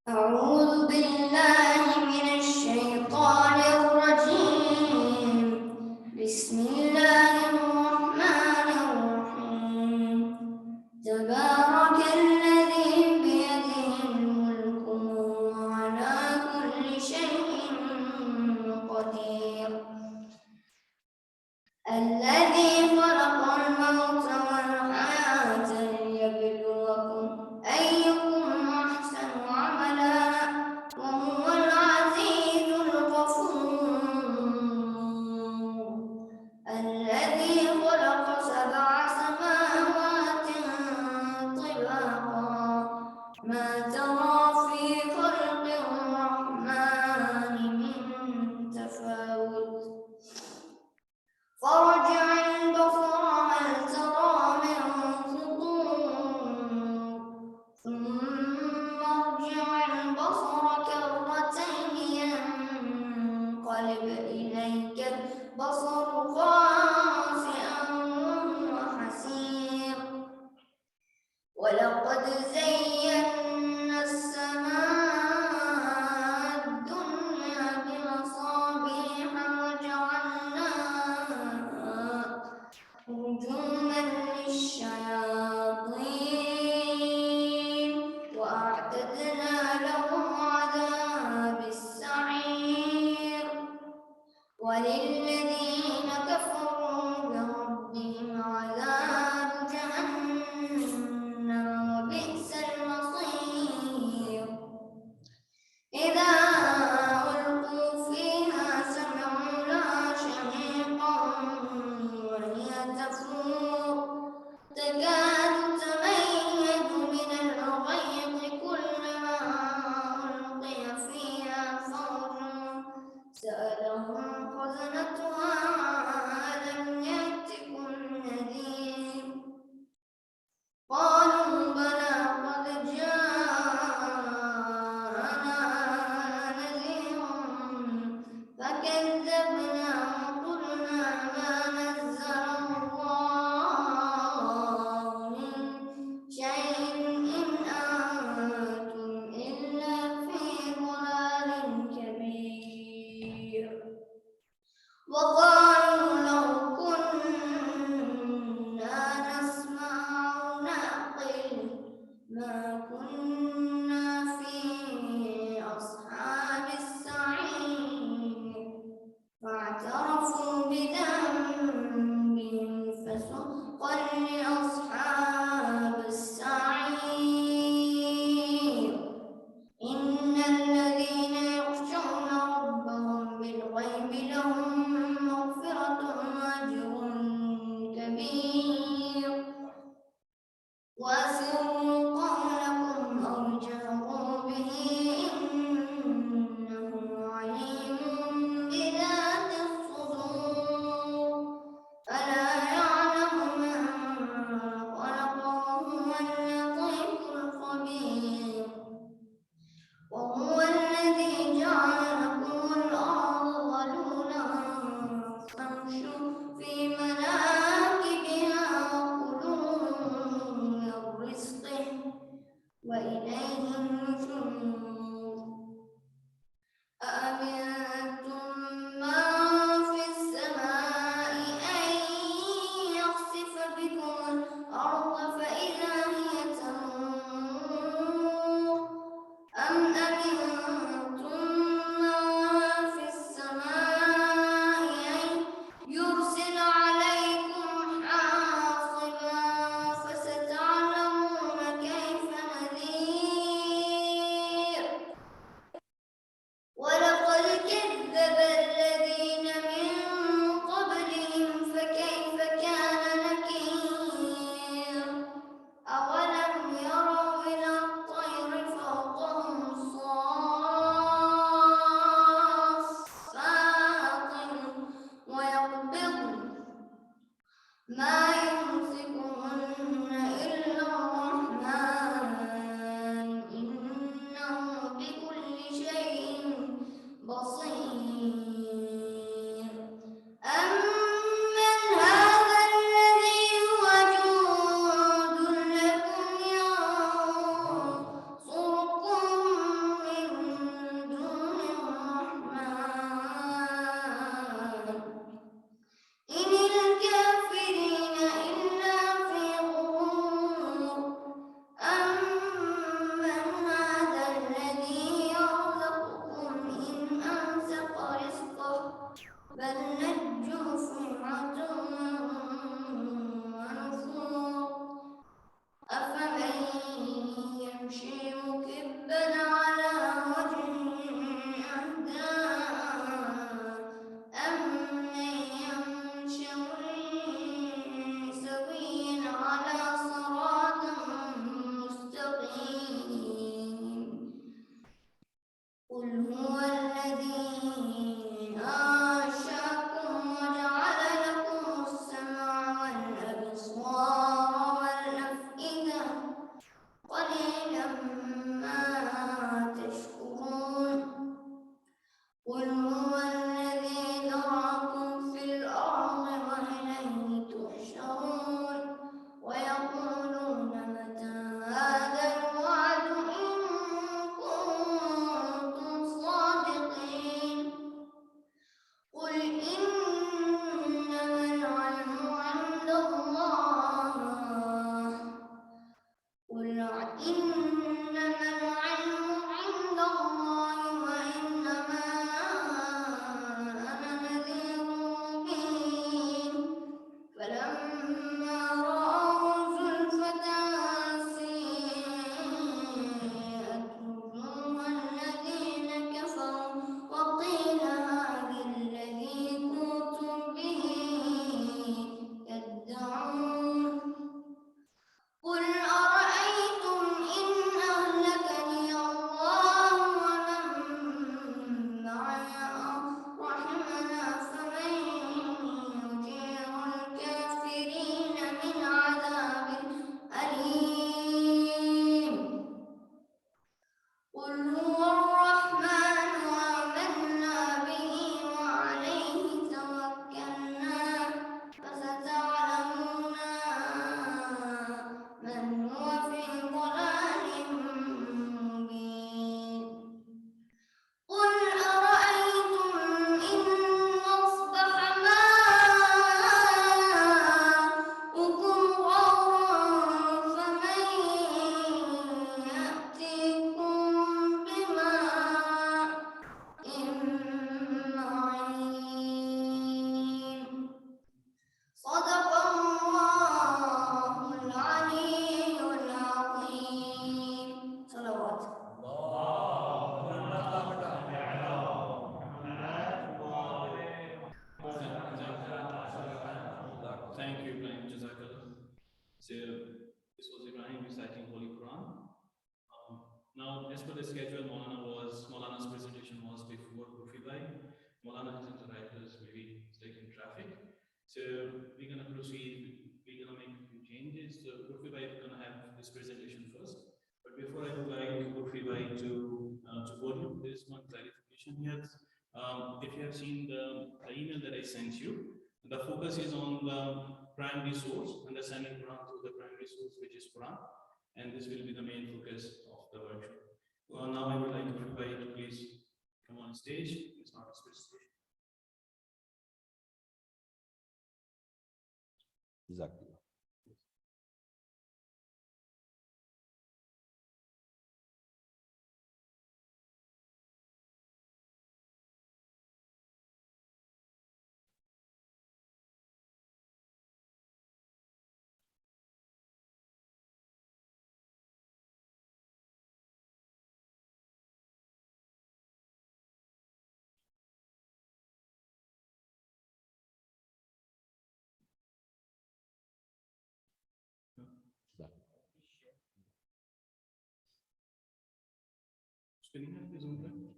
أعوذ بالله من الشيطان الرجيم. بسم الله الرحمن الرحيم. تبارك الذي بيده الملك وهو على كل شيء قدير. الذي خلق الموت والحياة ليبلوكم أيكم أحسن عملا وهو العزيز الغفور. الذي خلق 7 سماوات طباقا ما ترى في خلق الرحمن من تفاوت فارجع البصر هل ترى من فطور ثم ارجع البصر كرتين ينقلب إليك البصر خاسئا وهو حسير. ولقد زينا السماء الدنيا بمصابيح وجعلناها رجوما للشياطين وأعتدنا لهم عذاب السعير. وللذين كفروا بربهم عذاب جهنم وبئس المصير. إذا ألقوا فيها سمعوا لها شهيقا وهي تفور تكاد تميز من الغيظ كلما ألقي فيها فوج سألهم خزنتها ألم يأتكم نذير قالوا بلى قد جاءنا نذير فكذبنا وقلنا ما نزل الله من شيء إن أنتم إلا في ضلال كبير. وقالوا لو كنا نسمع أو نعقل ما كنا في أصحاب السعير فاعترفوا بذنبهم فسحقا لأصحاب السعير. إن الذين يخشون ربهم بالغيب لهم مغفرة وأجر كبير. وأسروا قولكم أو اجهروا به إنه عليم بذات الصدور. ألا يعلم من خلق وهو اللطيف الخبير. وهو الذي جعل لكم الأرض ذلولا فامشوا في مناكبها وكلوا من رزقه وإليه النشور. أأمنتم من في السماء أن يخسف بكم الأرض فإذا هي تمور أم أمنتم من في السماء أن يرسل عليكم حاصبا فستعلمون كيف نذير. So this was Ibrahim reciting Holy Quran. Now, as per the schedule, Maulana's presentation was before Rufi Bhai. Maulana is into writers, maybe stuck in traffic. So we're gonna proceed. We're gonna make a few changes. So Rufi Bhai is gonna have this presentation first. But before I would like Rufi Bhai to podium, there is one clarification here. If you have seen the email that I sent you, the focus is on the primary source, understanding Quran through the primary source, which is Quran, and this will be the main focus of the workshop. Now I would like everybody to please come on stage. It's not a presentation. Exactly. Spinning up is okay.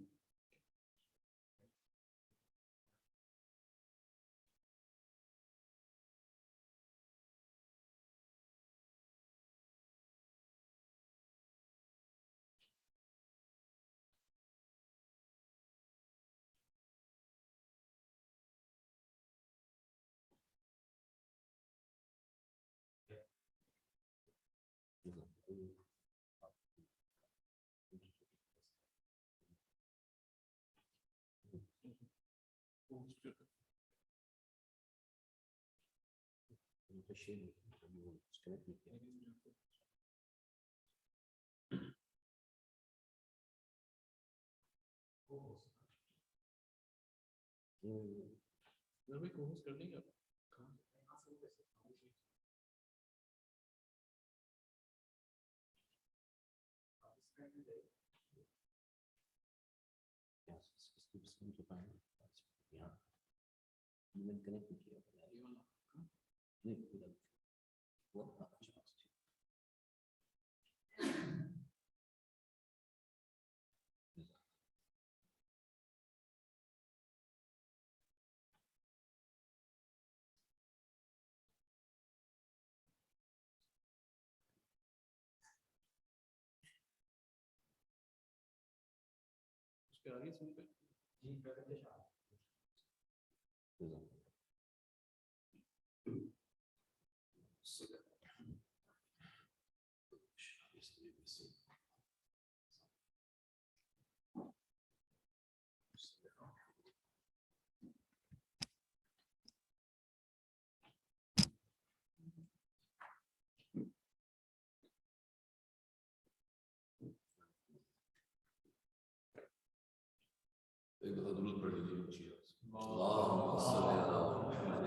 اللهم صل على محمد.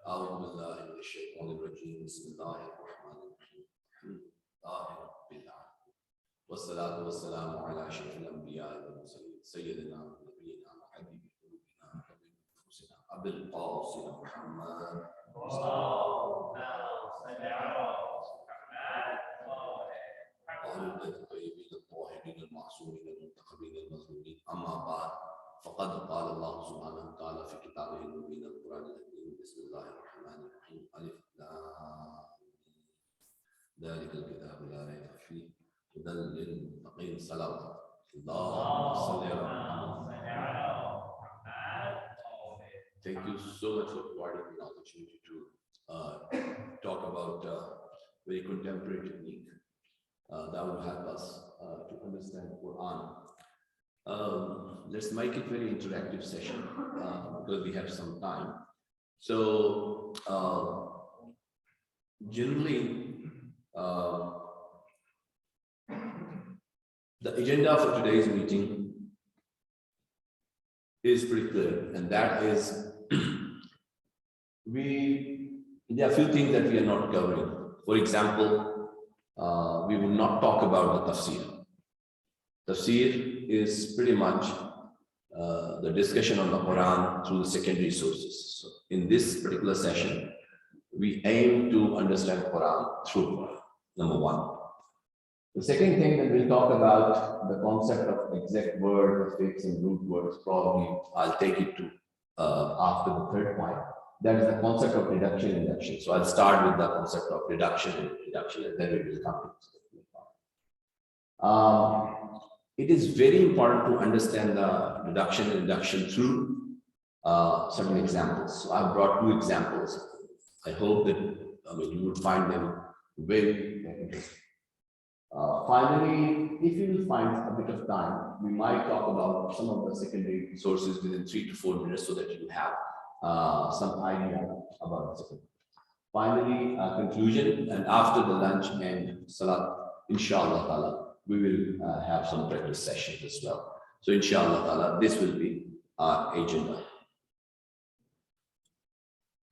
أعوذ بالله من الشيطان الرجيم. بسم الله الرحمن الرحيم. الحمد لله رب العالمين والصلاة والسلام على أشرف الأنبياء والمرسلين سيدنا ونبينا وحبيب قلوبنا وحبيب نفوسنا أبي القاسم محمد. وعلى الطيبين الطاهرين المعصومين المنتخبين المظلومين. أما بعد فقد قال الله سبحانه وتعالى في كتابه المبين القرآن الكريم. بسم الله الرحمن الرحيم. ألف لام ذلك الكتاب لا ريب فيه هدى للمتقين. صلوات اللهم صل على محمد. Thank you so much for providing the opportunity to talk about very contemporary technique that will help us to understand Quran. Let's make it very interactive session because we have some time. So generally the agenda for today's meeting is pretty clear, and that is there are a few things that we are not covering. For example, we will not talk about the tafsir. Tafsir is pretty much the discussion on the Quran through the secondary sources. So in this particular session, We aim to understand Quran through Quran, number one. The second thing that we'll talk about the concept of exact word, fixed and root words. Probably I'll take it to after the third point. That is the concept of reduction and induction. So I'll start with the concept of reduction and induction, and then we will come to the second part. It is very important to understand the reduction and induction through certain examples. So I've brought 2 examples. I hope that you would find them very interesting. Finally, if you will find a bit of time, we might talk about some of the secondary sources within 3 to 4 minutes so that you have some idea about the second. Finally, conclusion, and after the lunch and salat, inshallah ta'ala, we will have some practice sessions as well. So inshallah ta'ala, this will be our agenda.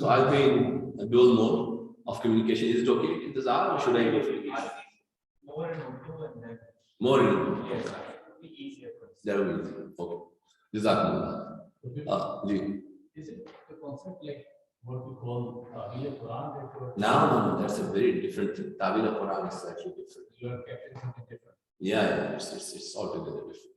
So I'll be in a dual mode of communication. Is it okay? Intezar, or should I go for it? More in Urdu and then More in Urdu. yes, it will be easier for us. That will be easy. Okay. Jazakumullah. Ji. Is it the concept like what we call Ta'wil Quran that No, that's a very different thing. Ta'wil al-Quran is actually different. you have kept it something different? Yeah, it's altogether different.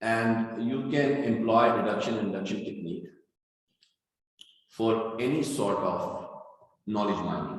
and you can employ reduction and induction technique for any sort of knowledge mining.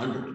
100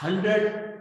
100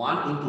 1 into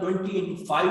20 into 5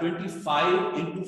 25 into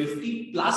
50 plus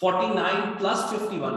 49 plus 51.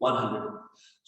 100.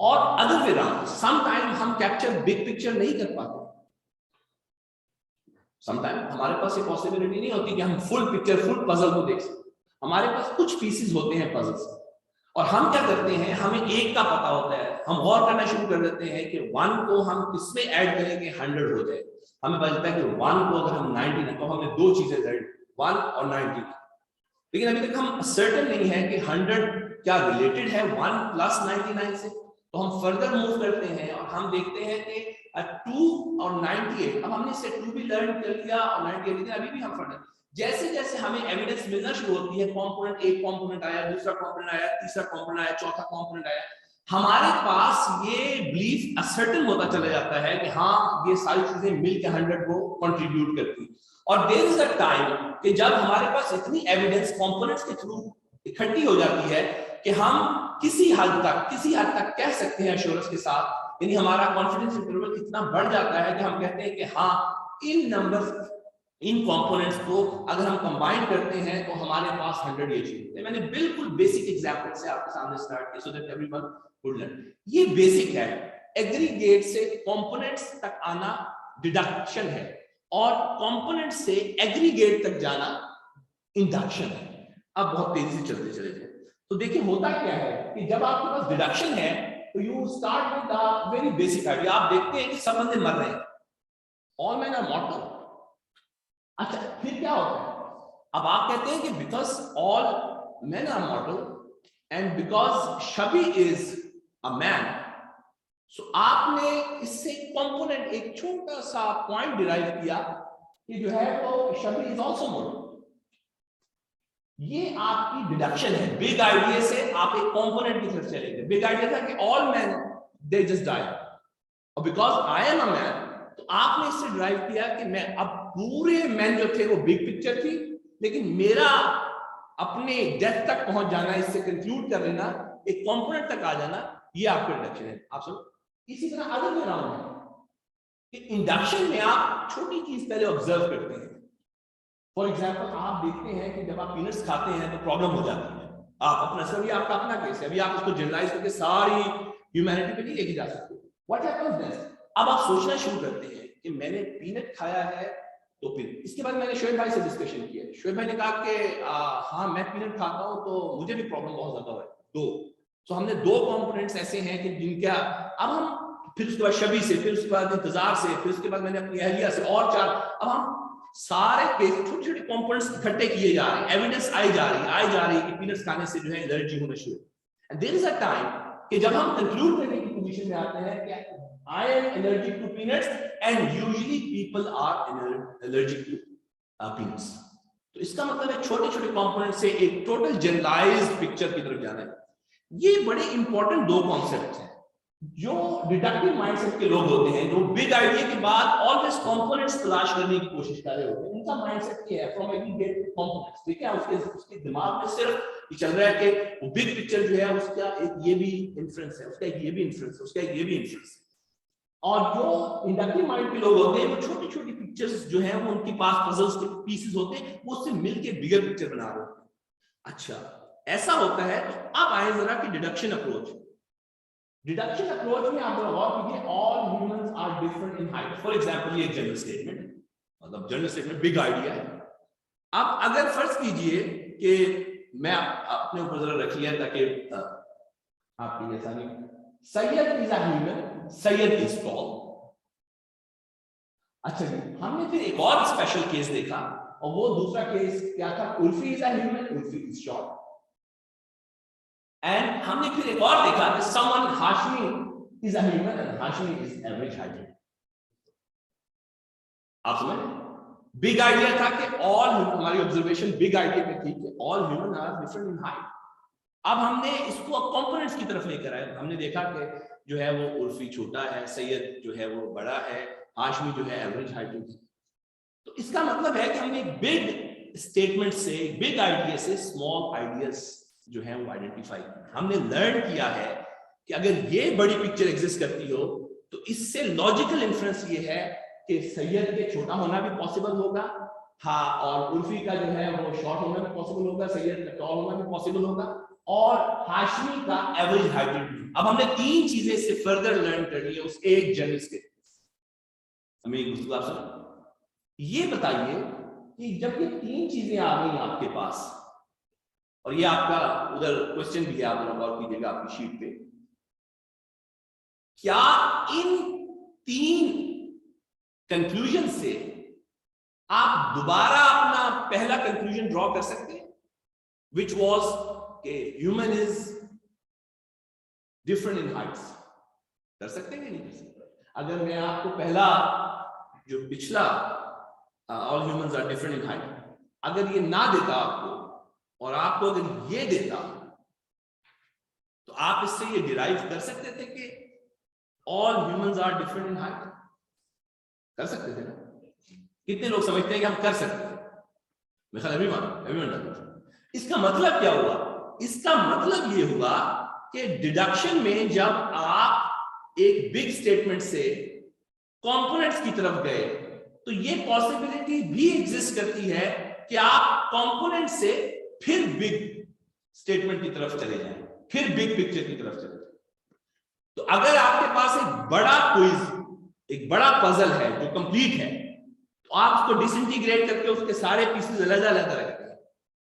اور other way round some time ہم capture big picture نہیں کر پاتے. Some time ہمارے پاس یہ possibility نہیں ہوتی کہ ہم فل پکچر فل پزل کو دیکھ سکیں. ہمارے پاس کچھ پیسز ہوتے ہیں پزل سے, اور ہم کیا کرتے ہیں, ہمیں ایک کا پتا ہوتا ہے, ہم غور کرنا شروع کر دیتے ہیں کہ 1 کو ہم کس میں ایڈ کریں کہ 100 ہو جائے. ہمیں پتا چلتا ہے کہ 1 کو اگر ہم 90 تو ہم نے دو چیزیں ایڈ, 1 اور 90. لیکن ابھی تک ہم سرٹن نہیں ہے کہ 100 کیا ریلیٹڈ ہے 1 + 99 سے. تو ہم فردر موو کرتے ہیں اور ہم دیکھتے ہیں کہ 2 اور 98, اب ہم نے اس سے 2 بھی لرن کر لیا اور 98, لیکن ابھی بھی ہم فردر جیسے جیسے ہمیں ایویڈنس ملنا شروع ہوتی ہے, کمپوننٹ ایک کمپوننٹ آیا, دوسرا کمپوننٹ آیا, تیسرا کمپوننٹ آیا, چوتھا کمپوننٹ آیا, ہمارے پاس یہ بلیف اسرٹن ہوتا چلا جاتا ہے کہ ہاں یہ ساری چیزیں مل کے 100 کو کنٹریبیوٹ کرتی ہیں. اور دیر از اے ٹائم کہ جب ہمارے پاس اتنی ایویڈنس کمپوننٹس کے تھرو اکٹھی ہو جاتی ہے کہ ہم کسی حد تک کہہ سکتے ہیں ایشورنس کے ساتھ, یعنی ہمارا کانفیڈنس انٹرول اتنا بڑھ جاتا ہے کہ ہم کہتے ہیں کہ ہاں ان نمبرز ان کمپوننٹس کو اگر ہم کمبائن کرتے ہیں تو ہمارے پاس 100 یہ چیز ہے. میں نے بالکل بیسک ایگزامپل سے آپ کے سامنے سٹارٹ کیا so that every one would learn. یہ بیسک ہے, ایگریگیٹ سے کمپوننٹس تک آنا ڈیڈکشن ہے, اور کمپوننٹ سے ایگریگیٹ تک جانا انڈکشن ہے. اب بہت تیزی سے چلتے چلے جائیں تو دیکھیں ہوتا کیا ہے کہ جب آپ کے پاس ڈیڈکشن ہے تو you start with a very basic idea. آپ دیکھتے ہیں کہ سب بندے مر رہے ہیں, آل مین آر مارٹل. اچھا پھر کیا ہوتا ہے, اب آپ کہتے ہیں کہ because all men are mortal and because Shabbi is a man, so آپ نے اس سے کمپوننٹ ایک چھوٹا سا پوائنٹ ڈرائیو کیا کہ جو ہے وہ شبی از آلسو مارٹل. یہ آپ کی ڈیڈکشن ہے. بگ آئیڈیا سے آپ ایک کمپوننٹ کی طرف چلیں گے. بگ آئیڈیا تھا کہ آل مین دے جسٹ ڈائی, اور بیکاز آئی ایم اے مین تو آپ نے اس سے ڈرائیو کیا کہ میں اب پورے مین جو تھے وہ بگ پکچر تھی, لیکن میرا اپنے ڈیتھ تک پہنچ جانا, اس سے کنکلوڈ کر لینا, ایک کمپوننٹ تک آ جانا, یہ آپ کا ڈیڈکشن ہے. آپ سن اسی طرح ادر وے راؤنڈ ہے کہ انڈکشن میں آپ چھوٹی چیز پہلے آبزرو کرتے ہیں. فار ایگزامپل آپ دیکھتے ہیں کہ جب آپ پینٹس کھاتے ہیں تو پرابلم ہو جاتی ہے. آپ اپنا سر, یہ آپ کا اپنا کیس ہے, ابھی آپ اس کو جنرلائز کر کے ساری ہیومینٹی پہ نہیں لے کے جا سکتے. واٹ ہیپنس نیکسٹ, اب آپ سوچنا شروع کرتے ہیں کہ میں نے پینٹ کھایا ہے, تو پھر اس کے بعد میں نے شعیب بھائی سے ڈسکشن کیا. شعیب بھائی نے کہا کہ ہاں میں پینٹ کھاتا ہوں تو مجھے بھی پرابلم بہت زیادہ ہے. تو ہم نے 2 کمپوننٹس ایسے ہیں کہ جن کا اب ہم پھر اس کے بعد شبی سے, پھر اس کے بعد انتظار سے, پھر اس کے بعد میں نے اپنی اہلیہ سے, اور 4, اب ہم سارے چھوٹے چھوٹے کمپوننٹس اکٹھے کیے جا رہے ہیں. ایویڈنس آئی جا رہی ہے کہ پینٹس کھانے سے جو ہے الرجی ہونا شروع. And there is a time کہ جب ہم کنکلوڈ کرنے کی پوزیشن میں آتے ہیں کہ I am allergic to peanuts and usually people are allergic to peanuts. تو اس کا مطلب ہے چھوٹے چھوٹے کمپوننٹ سے ایک ٹوٹل جنرلائزڈ پکچر کی طرف جانا ہے. یہ بڑے امپورٹنٹ 2 کانسیپٹس ہیں جو ڈیڈکٹیو مائنڈ سیٹ کے لوگ ہوتے ہیں, جو بگ آئیڈیا کے بعد آلویز کمپوننٹس تلاش کرنے کی کوشش کر رہے ہوتے ہیں. ان کا مائنڈ سیٹ یہ ہے فرام ایگریگیٹ ٹو کمپوننٹس. ٹھیک ہے, اس کے دماغ میں صرف یہ چل رہا ہے کہ وہ بگ پکچر جو ہے اس کا ایک یہ بھی انفلوئنس ہے, اس کا ایک یہ بھی انفلوئنس ہے, اس کا ایک یہ بھی انفلوئنس ہے. اور جو انڈکٹیو مائنڈ کے لوگ ہوتے ہیں وہ چھوٹی چھوٹی پکچرز جو ہیں وہ ان کے پاس پزلز کے پیسز ہوتے ہیں, وہ اس سے مل کے بگر پکچر بنا رہے ہوتے ہیں. اچھا ایسا ہوتا ہے. اب آئیں ذرا کہ ڈیڈکشن اپروچ. ڈیڈکشن اپروچ میں آپ غور کیجیے, all humans are different in height. For example یہ جنرل اسٹیٹمنٹ, مطلب جنرل اسٹیٹمنٹ بگ آئیڈیا ہے. اب اگر فرض کیجئے کہ میں اپنے اوپر ذرا رکھ لیا تاکہ آپ کی جیسا نہیں, سید از اے ہیومن, سید از ٹال. اچھا جی, ہم نے پھر ایک اور اسپیشل کیس دیکھا, اور وہ دوسرا کیس کیا تھا, Alfie is a human, Alfie is short. And ہم نے پھر ایک اور دیکھا کہ Simon Hashmi is a human and Hashmi is average height. آپ سمجھ, بگ آئیڈیا تھا کہ آل, ہماری آبزرویشن بگ آئیڈیا میں تھی کہ all human are different in height. اب ہم نے اس کو کمپوننٹس کی طرف لے کر آئے. ہم نے دیکھا کہ جو ہے وہ الفی چھوٹا ہے, سید جو ہے وہ بڑا ہے, ہاشمی جو ہے ایوریج ہائٹ کی. تو اس کا مطلب ہے کہ ہم نے ایک بگ اسٹیٹمنٹ سے, بگ آئیڈیا سے اسمال آئیڈیاز جو ہیں وہ آئیڈینٹیفائی کی. ہم نے لرن کیا ہے کہ اگر یہ بڑی پکچر ایگزسٹ کرتی ہو تو اس سے لاجیکل انفرنس یہ ہے کہ سید کے چھوٹا ہونا بھی پاسبل ہوگا, ہاں, اور الفی کا جو ہے وہ شارٹ ہونا بھی پاسبل ہوگا, سید کا ٹال ہونا بھی پاسبل ہوگا, اور ہاشمی کا ایوریج اب ہم نے 3 چیزیں اس سے فردر لرن کر لی اس ایک جنرل اسٹیٹمنٹ. ہمیں ایک گفتگو آپ سن یہ بتائیے کہ جب یہ 3 چیزیں آ گئی آپ کے پاس, اور یہ آپ کا ادھر کوشچن بھی ہے, آپ لوگ غور کیجیے گا آپ کی شیٹ پہ, کیا ان 3 کنکلوژن سے آپ دوبارہ اپنا پہلا کنکلوژن ڈرا کر سکتے ہیں, which was کہ human is different in heights. کر سکتے ہیں کہ نہیں کر سکتے؟ اگر میں آپ کو پہلا جو پچھلا all humans are different in height, اگر یہ نہ دیتا آپ کو اور آپ کو اگر یہ دیتا تو آپ اس سے یہ ڈیرائیو کر سکتے تھے کہ all humans are different in height. کر سکتے تھے نا؟ کتنے لوگ سمجھتے ہیں کہ ہم کر سکتے ہیں؟ میرے خیال everyone. اس کا مطلب کیا ہوا؟ اس کا مطلب یہ ہوا کہ ڈیڈکشن میں جب آپ ایک بگ اسٹیٹمنٹ سے کمپوننٹس کی طرف گئے تو یہ پاسبلٹی بھی ایگزسٹ کرتی ہے کہ آپ کمپوننٹ سے پھر بگ اسٹیٹمنٹ کی طرف چلے جائیں, پھر بگ پکچر کی طرف چلے جائیں. تو اگر آپ کے پاس ایک بڑا کوئز, ایک بڑا پزل ہے جو کمپلیٹ ہے, تو آپ اس کو ڈس انٹیگریٹ کر کے اس کے سارے پیسز علیحدہ علیحدہ رکھتے ہیں.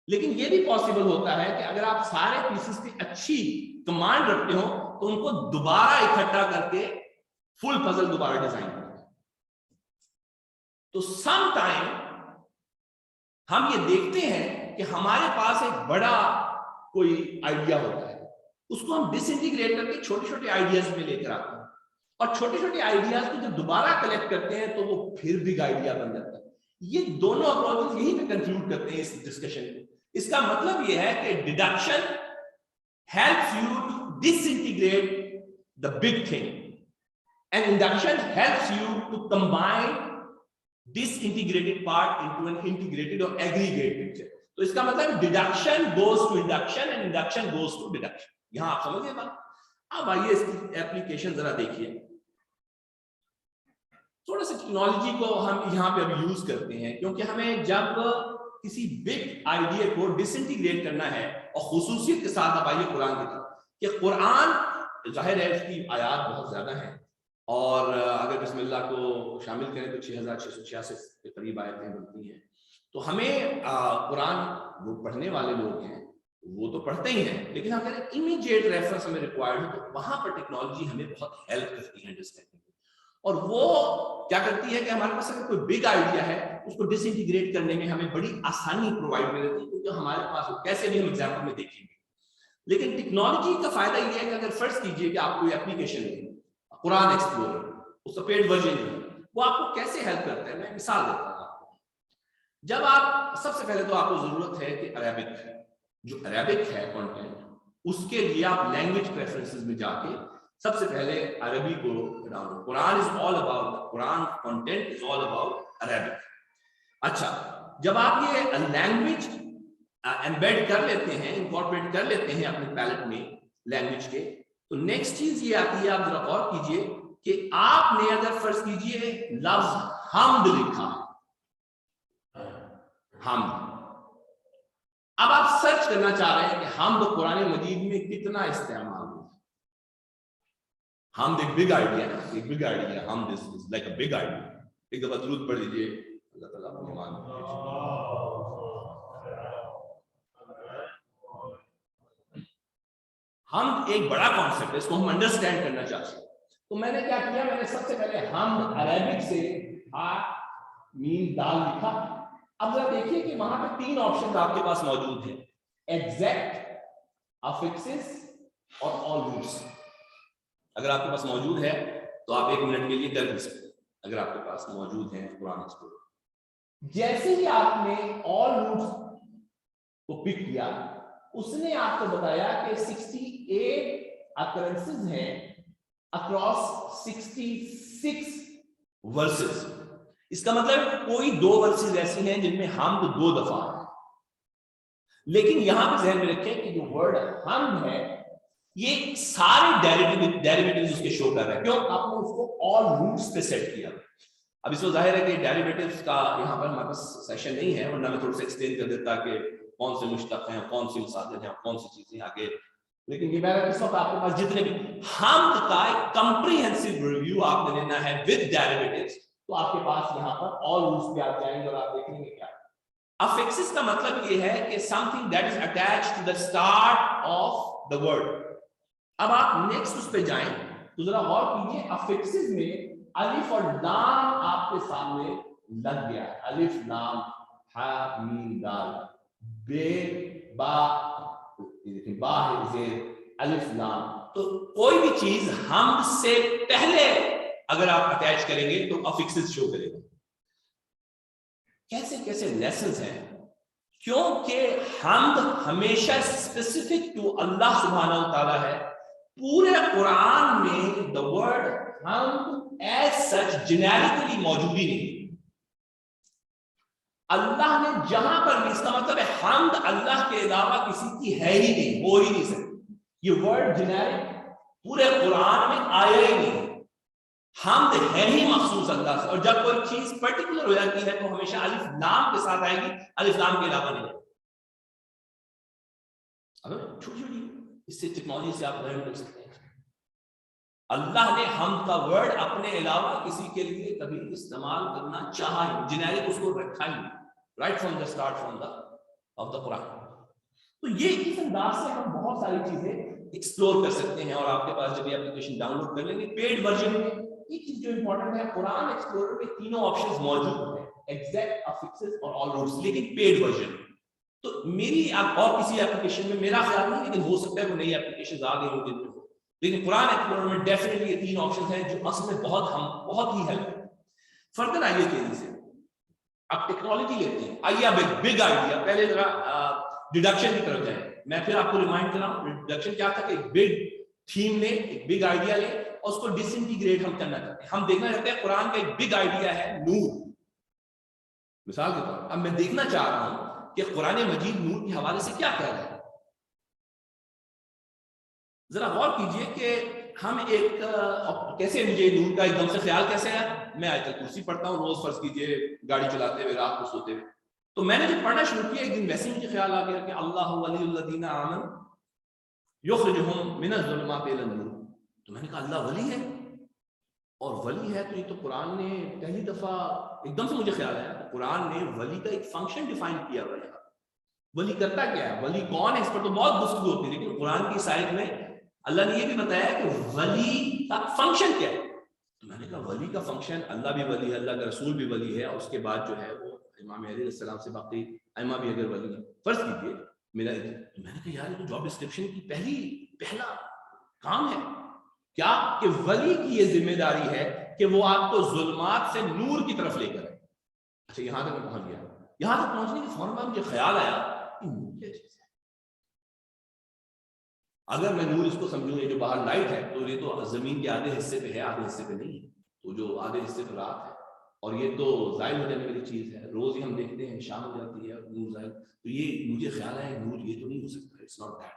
لیکن یہ بھی پاسبل ہوتا ہے کہ اگر آپ سارے پیسز کی اچھی کمانڈ رکھتے ہو تو ان کو دوبارہ اکٹھا کر کے فل پزل دوبارہ ڈیزائن کرتے ہیں. تو سم ٹائم ہم یہ دیکھتے ہیں کہ ہمارے پاس ایک بڑا کوئی آئیڈیا ہوتا ہے, اس کو ہم ڈس انٹیگریٹ کر کے چھوٹے چھوٹے آئیڈیاز میں لے کر آتے ہیں, اور چھوٹے چھوٹے آئیڈیاز کو جب دوبارہ کلیکٹ کرتے ہیں تو وہ پھر بگ آئیڈیا بن جاتا ہے. یہ دونوں اپروچز یہیں پہ کنکلوڈ کرتے ہیں اس ڈسکشن میں. اس کا مطلب یہ ہے کہ deduction helps you to disintegrate the big thing and induction helps you to combine disintegrated part into an integrated or aggregate picture. تو اس کا مطلب deduction goes to induction and induction goes to deduction. یہاں آپ سمجھے بات. اب آئیے اس کی اپلیکیشن ذرا دیکھیے. تھوڑا سا ٹیکنالوجی کو ہم یہاں پہ ابھی یوز کرتے ہیں کیونکہ ہمیں جب کسی بگ آئیڈیا کو ڈس انٹیگریٹ کرنا ہے, اور خصوصیت کے ساتھ آپ آئیے قرآن کی طرف, کہ قرآن ظاہر ہے اس کی آیات بہت زیادہ ہیں, اور اگر بسم اللہ کو شامل کریں تو 6686 کے قریب آیتیں بنتی ہیں. تو ہمیں قرآن جو پڑھنے والے لوگ ہیں وہ تو پڑھتے ہی ہیں, لیکن اگر امیڈیٹ ریفرنس ہمیں ریکوائرڈ ہے تو وہاں پر ٹیکنالوجی ہمیں بہت ہیلپ کرتی ہے انڈرسٹینڈنگ. اور وہ کیا کرتی ہے کہ ہمارے پاس اگر کوئی بگ آئیڈیا ہے اس کو ڈس انٹیگریٹ کرنے میں ہمیں بڑی آسانی پرووائڈ کر دیتی ہے, کیونکہ ہمارے پاس کیسے بھی ہم ایگزامپل میں دیکھیں گے. لیکن ٹیکنالوجی کا فائدہ یہ ہے کہ اگر فرض کیجئے کہ آپ کوئی اپلیکیشن لیں, قرآن ایکسپلورر, اس کا پیڈ ورژن ہے, وہ آپ کو کیسے ہیلپ کرتا ہے. میں مثال دیتا ہوں آپ کو. جب آپ سب سے پہلے تو آپ کو ضرورت ہے کہ عربک, جو عربک ہے کانٹینٹ, اس کے لیے آپ لینگویج پریفرنسز میں جا کے سب سے پہلے عربی کو down. Quran is all about, Quran content is all about Arabic. اچھا, جب آپ یہ لینگویج ایمبیڈ کر لیتے ہیں, انکارپوریٹ کر لیتے ہیں اپنے پیلٹ میں لینگویج کے, تو نیکسٹ چیز یہ آتی ہے, آپ ذرا غور کیجئے کہ آپ نے اگر فرض کیجئے لفظ حمد لکھا, حمد, اب آپ سرچ کرنا چاہ رہے ہیں کہ حمد قرآن مجید میں کتنا استعمال ہوا. حمد ایک بگ آئیڈیا ہے, ایک بگ آئیڈیا, حمد is like a big idea. ایک دفعہ درود پڑھ لیجئے, اللہ تعالیٰ کو ایمان حمد ایک بڑا کانسیپٹ ہے, اس کو ہم انڈرسٹینڈ کرنا چاہتے ہیں. تو میں نے کیا کیا, میں نے سب سے پہلے حمد عربک سے میم دال لکھا. اب ذرا دیکھیے کہ وہاں پہ 3 آپشن آپ کے پاس موجود ہیں, ایگزیکٹ, افکسز اور آل روٹس. اگر آپ کے پاس موجود ہے تو آپ 1 منٹ کے لیے کر بھی سکتے ہیں, اگر آپ کے پاس موجود ہے قرآن ایکسپلورر. جیسے ہی آپ نے آل روٹس کو پک کیا, اس نے آپ کو بتایا کہ 68 occurrences ہیں across 66 verses. اس کا مطلب کوئی 2 ورسز ایسی ہیں جن میں حمد 2 دفعہ ہے. لیکن یہاں پہ ذہن میں رکھیں کہ جو ورڈ حمد ہے یہ سارے ڈیریویٹیوز اس کے شو کر رہے ہیں. کیوں؟ آپ نے اس کو آل روٹس پہ سیٹ کیا. اب اس کو ظاہر ہے کہ ڈیریویٹیوز کا یہاں پر ہمارے پاس سیشن نہیں ہے, ورنہ میں تھوڑا سا ایکسپلین کر دیتا کہ کون سے مشتق ہیں, کون سی مصادر ہیں, کون سی چیزیں آگے لیکن یہ میرا اس وقت آپ کے پاس جتنے بھی حمد کا ایک کمپریہنسو ریویو آپ نے لینا ہے ود ڈیریویٹیوز، تو آپ کے پاس یہاں پر آل رولز پہ آپ جائیں گے اور آپ دیکھیں گے کیا افکسس کا مطلب یہ ہے کہ something that is attach to the start of the word. اب آپ نیکسٹ اس پہ جائیں تو ذرا غور کیجیے افکسس میں الف اور لام آپ کے سامنے لگ گیا ہے. الف لام ہا میم دال بے با با ہے زیر الف لام. تو کوئی بھی چیز حمد سے پہلے اگر آپ اٹیچ کریں گے تو افکسس شو کرے گا. کیسے کیسے لیسنز ہیں، کیونکہ حمد ہمیشہ اسپیسیفک ٹو اللہ سبحانہ و تعالیٰ ہے. پورے قرآن میں the word حمد as such جنیرکلی موجود ہی نہیں. اللہ نے جہاں پر بھی، اس کا مطلب ہے حمد اللہ کے علاوہ کسی کی ہے ہی نہیں، ہو ہی نہیں سکتی. یہ ورڈ جنیرک پورے قرآن میں آیا ہی نہیں. حمد ہے ہی مخصوص اللہ سے، اور جب کوئی چیز پرٹیکولر ہو جاتی ہے تو ہمیشہ الف لام کے ساتھ آئے گی، الف لام کے علاوہ نہیں. اگر چھوٹی چھوٹی اس سے ٹیکنالوجی سے آپ لرن کر سکتے ہیں. اللہ نے حمد کا ورڈ اپنے علاوہ کسی کے لیے کبھی استعمال کرنا چاہا ہی، جنیرک اس کو رکھا ہی right from the start from the of the Quran. تو یہ اس انداز سے ہم بہت ساری چیزیں ایکسپلور کر سکتے ہیں. اور آپ کے پاس جب یہ اپلیکیشن ڈاؤن لوڈ کر لیں گے پیڈ ورژن میں، ایک چیز جو امپورٹنٹ ہے قرآن ایکسپلورر میں تینوں آپشنز موجود ہیں، ایگزیکٹ، افکسز اور آل رولز، لیکن پیڈ ورژن. تو میری اور کسی اپلیکیشن میں میرا خیال نہیں، لیکن ہو سکتا ہے وہ نئی اپلیکیشنز آ گئی ہوں جن میں ہو، لیکن قرآن ایکسپلورر میں ڈیفینیٹلی یہ تین آپشنز ہیں جو اصل میں بہت ہی ہیلپ ہے. فردر آئیے تیزی سے آپ ٹیکنالوجی لیتے ہیں. آئیے اب ایک بگ آئیڈیا، پہلے ذرا ڈیڈکشن کی طرف جائیں. میں پھر آپ کو ریمائنڈ کر رہا ہوں ڈیڈکشن کیا تھا کہ ایک بگ تھیم لیں، ایک بگ آئیڈیا لیں اور اس کو ڈس انٹیگریٹ ہم کرنا چاہتے ہیں. ہم دیکھنا چاہتے ہیں قرآن کا ایک بگ آئیڈیا ہے نور. مثال کے طور اب میں دیکھنا چاہ رہا ہوں کہ قرآن مجید نور کے حوالے سے کیا کہہ رہا ہے. ذرا غور کیجئے کہ ہم ایک کیسے مجھے نور کا ایک دم سے خیال کیسے ہے. میں آیت الکرسی پڑھتا ہوں روز، فرض کیجئے گاڑی چلاتے ہوئے، رات کو سوتے ہوئے. تو میں نے جب پڑھنا شروع کیا ایک دن ویسے مجھے خیال آ گیا کہ اللہ ولی الذین آمنوا یخرجہم من الظلمات الی النور. تو میں نے کہا اللہ ولی ہے، اور ولی ہے تو یہ تو قرآن نے پہلی دفعہ ایک دم سے مجھے خیال آیا قرآن نے ولی کا ایک فنکشن ڈیفائن کیا ہوا ہے. ولی کرتا کیا ہے، ولی کون ہے، اس پر تو بہت گفتگو ہوتی ہے، لیکن قرآن کی سائٹ میں اللہ نے یہ بھی بتایا کہ ولی کا فنکشن کیا ہے. تو میں نے کہا ولی کا فنکشن، اللہ بھی ولی ہے، اللہ کا رسول بھی ولی ہے، اور اس کے بعد جو ہے وہ امام علیہ السلام سے باقی ائمہ بھی اگر ولی ہے. فرض کیجیے میرا، تو میں نے کہا یار یہ تو جاب ڈسکرپشن کی پہلا کام ہے کیا کہ ولی کی یہ ذمہ داری ہے کہ وہ آپ کو ظلمات سے نور کی طرف لے کر آئے. اچھا یہاں تک میں پہنچ گیا. یہاں تک پہنچنے کے فوراً بعد مجھے خیال آیا کہ نور کیا چیز ہے. اگر میں نور اس کو سمجھوں یہ جو باہر لائٹ ہے تو یہ تو زمین کے آدھے حصے پہ ہے، آدھے حصے پہ نہیں ہے. تو جو آدھے حصے پہ رات ہے اور یہ تو ظاہر ہو جانے والی چیز ہے، روز ہی ہم دیکھتے ہیں شام ہو جاتی ہے نور ظاہر. تو یہ مجھے خیال ہے نور یہ تو نہیں ہو سکتا، اٹس ناٹ دیٹ.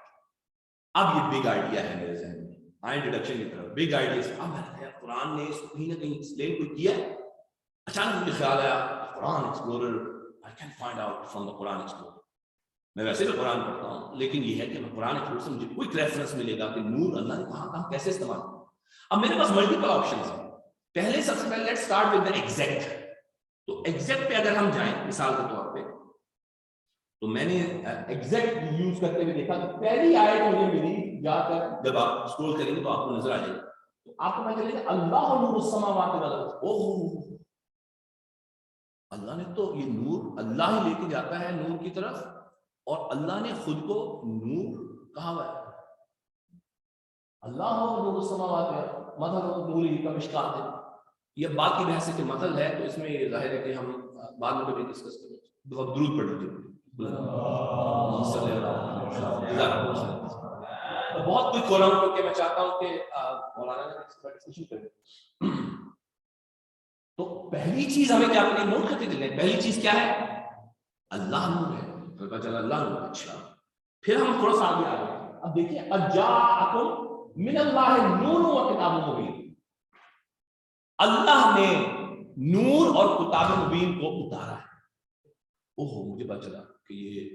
اب یہ بگ آئیڈیا ہے میرے ذہن میں، آئیں ڈیڈکشن کی طرف بگ آئیڈیا سے. اب میں نے کہا قرآن نے اس کو کہیں نہ کہیں ایکسپلین کوئی کیا ہے. اچانک مجھے خیال آیا Quran explorer I can find out from the Quran explorer. میں ویسے بھی قرآن پڑھتا ہوں، لیکن یہ ہے کہ میں قرآن ایکسپلورر سے مجھے کوئی ریفرنس ملے گا کہ نور اللہ نے کہاں کیسے استعمال کیا. اب میرے پاس ملٹیپل آپشنز ہیں. پہلے سب سے پہلے let's start with the exact. تو ایگزیکٹ پہ اگر ہم جائیں مثال کے طور پہ، تو میں نے ایگزیکٹ یوز کرتے ہوئے دیکھا کہ پہلی آیت مجھے ملی، جا کر جب آپ اسکرول کریں گے تو آپ کو نظر آ جائے گا. تو آپ کو پتہ چلے گا اللہ نور السماوات والارض. اوہ اللہ نے تو یہ نور اللہ ہی لے کے جاتا ہے نور کی طرف، اور اللہ نے خود کو نور کہا ہوا ہے. اللہ نور السماوات مثل نوره کمشکات ہے. یہ بات کی بحث ہے کہ مثل ہے، تو اس میں یہ ظاہر ہے کہ ہم بعد میں کبھی ڈسکس کریں. بہت درود پڑھ لیجیے. بہت کچھ کھولا ہوں کیونکہ میں چاہتا ہوں کہ مولانا نے اس پر ڈسکشن کریں. تو پہلی چیز ہمیں کیا کرنی ہے، نوٹ کرتے چلیں. پہلی چیز کیا ہے، اللہ نور ہے. پتا چلا اللہ نور. اچھا پھر ہم تھوڑا سا آگے آ گئے. اب دیکھیے اجاءکم من اللہ نور و کتاب مبین. اللہ نے نور اور کتاب مبین کو اتارا ہے. اوہ مجھے پتا چلا کہ یہ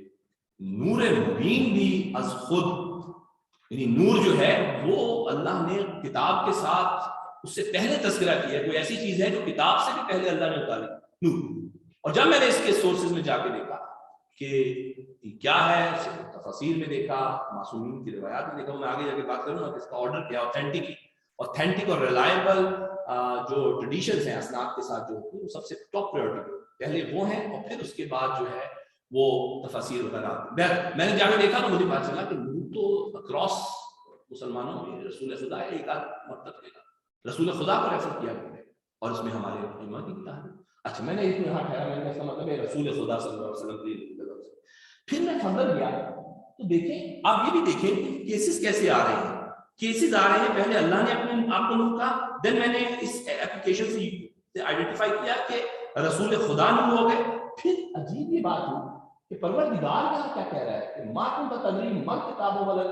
نور مبین بھی از خود یعنی نور جو ہے وہ اللہ نے کتاب کے ساتھ اس سے پہلے تذکرہ کیا ہے، کوئی ایسی چیز ہے جو کتاب سے بھی پہلے اللہ نے اتاری، نور۔ اور جب میں نے اس کے سورسز میں جا کے دیکھا کہ کیا ہے، تفاسیر میں دیکھا، معصومین کی روایات میں دیکھا، میں آگے جا کے بات کروں گا کہ اس کا آرڈر کیا اوتھینٹک اور ریلائبل جو ٹریڈیشنز ہیں اسناد کے ساتھ جو ہوتی ہیں وہ سب سے ٹاپ پریورٹی پہلے وہ ہیں، اور پھر اس کے بعد جو ہے وہ تفاسیر وغیرہ۔ میں نے جا کے دیکھا تو مجھے پتا چلا کہ نور تو اکراس مسلمانوں میں رسول خدا ہے، ایک آدھ مطلب رسول خدا کو ریفر کیا گیا ہے، اور اس میں ہمارے علماء کی کتاب ہے۔ اچھا میں نے یہاں ٹھہرا، میں نے اس کا مطلب ہے رسول خدا صلی اللہ علیہ وسلم کی۔ پھر میں فردر گیا تو دیکھیں، آپ یہ بھی دیکھیں کہ کیسز کیسے آ رہے ہیں۔ کیسز آ رہے ہیں، پہلے اللہ نے اپنے آپ کو نور کہا، دین میں نے اس ایپلیکیشن سے آئیڈینٹیفائی کیا کہ رسول خدا نور ہو گئے۔ پھر عجیب یہ بات ہوئی کہ پروردگار یہاں کیا کہہ رہا ہے کہ ما کنت تدری ما الکتاب ولا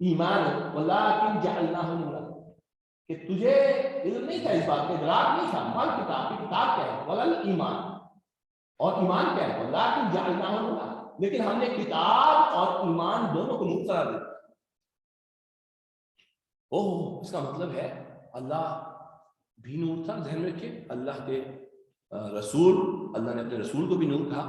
ایمان ولکن جعلناہ نورا، کہ تجھے علم نہیں تھا اس بات کا، ادراک نہیں تھا، مال کتاب کی کتاب کیا ہے، ولل ایمان، اور ایمان کیا ہے، ولکن جعلناہ نورا، لیکن ہم نے کتاب اور ایمان دونوں کو نور قرار دیا۔ اوہ، اس کا مطلب ہے اللہ بھی نور تھا۔ ذہن میں رکھیے، اللہ کے رسول، اللہ نے اپنے رسول کو بھی نور کہا،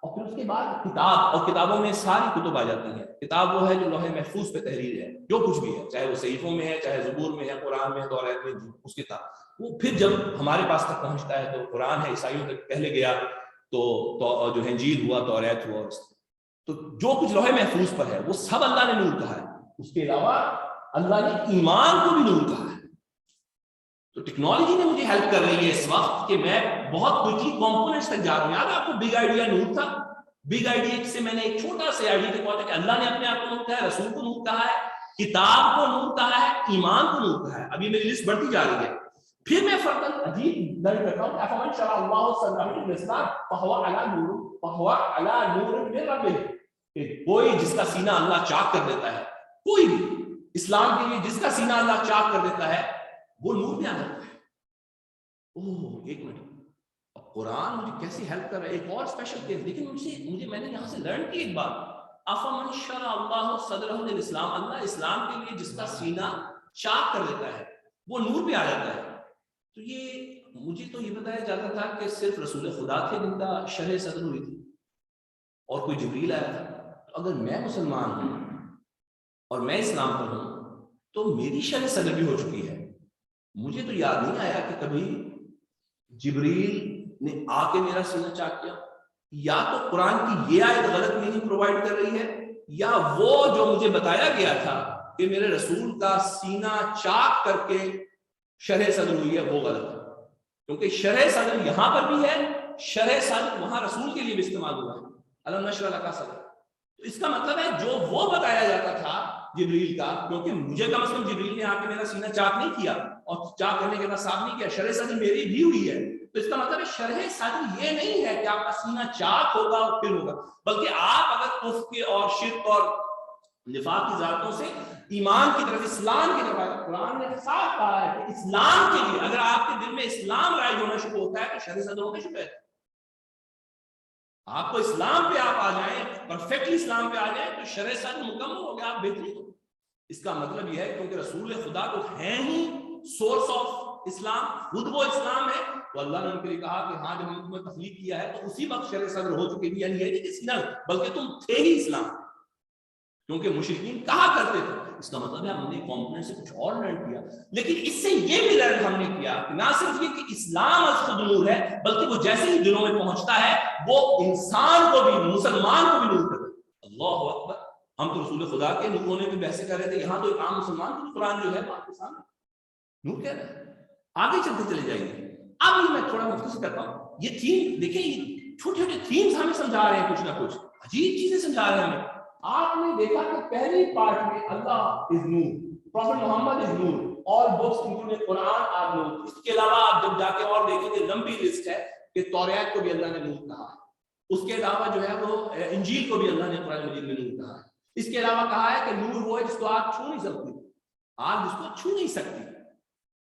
اور پھر اس کے بعد کتاب، اور کتابوں میں ساری کتب آ جاتی ہیں۔ کتاب وہ ہے جو لوح محفوظ پہ تحریر ہے، جو کچھ بھی ہے، چاہے وہ صحیفوں میں ہے، چاہے زبور میں ہے، قرآن میں، توریت میں، اس کتاب وہ پھر جب ہمارے پاس تک پہنچتا ہے تو قرآن ہے، عیسائیوں تک پہلے گیا تو جو انجیل ہوا، توریت ہوا، تو جو کچھ لوح محفوظ پر ہے وہ سب اللہ نے نور کہا ہے۔ اس کے علاوہ اللہ نے ایمان کو بھی نور کہا ہے۔ تو ٹیکنالوجی نے مجھے ہیلپ کر رہی ہے اس وقت کہ میں بہت کوئکلی کمپوننٹس تک جا رہا ہوں۔ یاد آپ کو بگ آئیڈیا نور تھا، بگ آئیڈیا سے میں نے ایک چھوٹا سے آئیڈیا تک پہنچا کہ اللہ نے اپنے آپ کو نور کہا ہے، رسول کو نور کہا ہے، کتاب کو نور کہا ہے، ایمان کو نور کہا ہے۔ اب یہ میری لسٹ بڑھتی جا رہی ہے۔ پھر میں فرداً عجیب درج کرتا ہوں کہ افمن شرح اللہ صدرہ للاسلام فہو علی نور من ربہ، کہ کوئی جس کا سینہ اللہ چاک کر دیتا ہے، کوئی بھی اسلام کے لیے جس کا سینہ اللہ چاک کر دیتا ہے وہ نور میں آ جاتا ہے۔ اوہ، ایک منٹ، اب قرآن مجھے کیسی ہیلپ کر رہا ہے، ایک اور اسپیشل کیس لیکن میں نے یہاں سے لرن کی ایک بات، افمن شرح اللہ صدرہ للاسلام، اللہ اسلام کے لیے جس کا سینہ چاک کر دیتا ہے وہ نور پہ آ جاتا ہے۔ تو یہ مجھے تو یہ بتایا جاتا تھا کہ صرف رسول خدا تھے جن کا شرح صدر ہوئی تھی اور کوئی جبریل آیا تھا۔ تو اگر میں مسلمان ہوں اور میں اسلام پر ہوں تو میری شرح صدر بھی ہو چکی ہے۔ مجھے تو یاد نہیں آیا کہ کبھی جبریل نے آ کے میرا سینہ چاک کیا، یا تو قرآن کی یہ آیت غلط میننگ پرووائڈ کر رہی ہے، یا وہ جو مجھے بتایا گیا تھا کہ میرے رسول کا سینہ چاک کر کے شرح صدر ہوئی ہے وہ غلط ہے۔ کیونکہ شرح صدر یہاں پر بھی ہے، شرح صدر وہاں رسول کے لیے بھی استعمال ہوا ہے، الم نشرح لک صدرک۔ تو اس کا مطلب ہے جو وہ بتایا جاتا تھا جبریل کا، کیونکہ مجھے کم از کم جبریل نے آ کے میرا سینہ چاک نہیں کیا اور چاک کرنے کے بعد صاف نہیں کیا، شرح صدر میری بھی ہوئی ہے۔ تو اس کا مطلب ہے شرح صدر یہ نہیں ہے کہ آپ کا سینہ چاک ہوگا اور پھر ہوگا، بلکہ آپ اگر کفر کے اور شرک اور نفاق کی ذاتوں سے ایمان کی طرف، اسلام کی طرف آئے، قرآن نے صاف کہا ہے کہ اسلام کے لیے اگر آپ کے دل میں اسلام رائج ہونا شروع ہوتا ہے تو شرح صدر ہونا شروع ہے۔ آپ کو اسلام پہ آپ آ جائیں، پرفیکٹلی اسلام پہ آ جائیں تو شرح صدر مکمل ہو گیا، آپ بہترین ہو۔ اس کا مطلب یہ ہے کیونکہ رسول خدا تو ہیں ہی سورس آف اسلام، خود وہ اسلام ہے، تو اللہ نے ان کے لیے کہا کہ ہاں جب ہم تمہیں تخلیق کیا ہے تو اسی وقت شرح صدر ہو چکے بھی، یعنی یہ نہیں کہ اسلام بلکہ تم تھے ہی اسلام، کیونکہ مشرکین کہا کرتے تھے۔ اس کا مطلب ہے ہم نے کمپوننٹ سے کچھ اور لرن کیا، لیکن اس سے یہ بھی لرن ہم نے کیا کہ نہ صرف یہ کہ اسلام از خود نور ہے، بلکہ وہ جیسے ہی دلوں میں پہنچتا ہے وہ انسان کو بھی، مسلمان کو بھی نور کرتا ہے۔ اللہ اکبر، ہم تو رسول خدا کے نور ہونے پہ بحث کر رہے تھے، یہاں تو ایک عام مسلمان کو قرآن جو ہے آپ کے سامنے نور کہہ رہا ہے۔ آگے چلتے چلے جائیں گے، اب یہ میں تھوڑا مختصر کرتا ہوں۔ یہ تھیم دیکھیں، یہ چھوٹے چھوٹے تھیمز ہمیں سمجھا رہے ہیں، کچھ نہ کچھ عجیب چیزیں سمجھا رہے ہیں ہمیں۔ آپ نے دیکھا کہ پہلی پارٹ میں Allah is noor, prophet Muhammad is noor, all books including Quran are noor. اس کے علاوہ آپ جب جا کے اور دیکھیں گے لمبی لسٹ ہے کہ توریت کو بھی اللہ نے نور کہا ہے، اس کے علاوہ جو ہے وہ انجیل کو بھی اللہ نے قرآن مجید میں نور کہا ہے۔ اس کے علاوہ کہا ہے کہ نور وہ ہے جس کو آگ چھو نہیں سکتی، آگ جس کو چھو نہیں سکتی،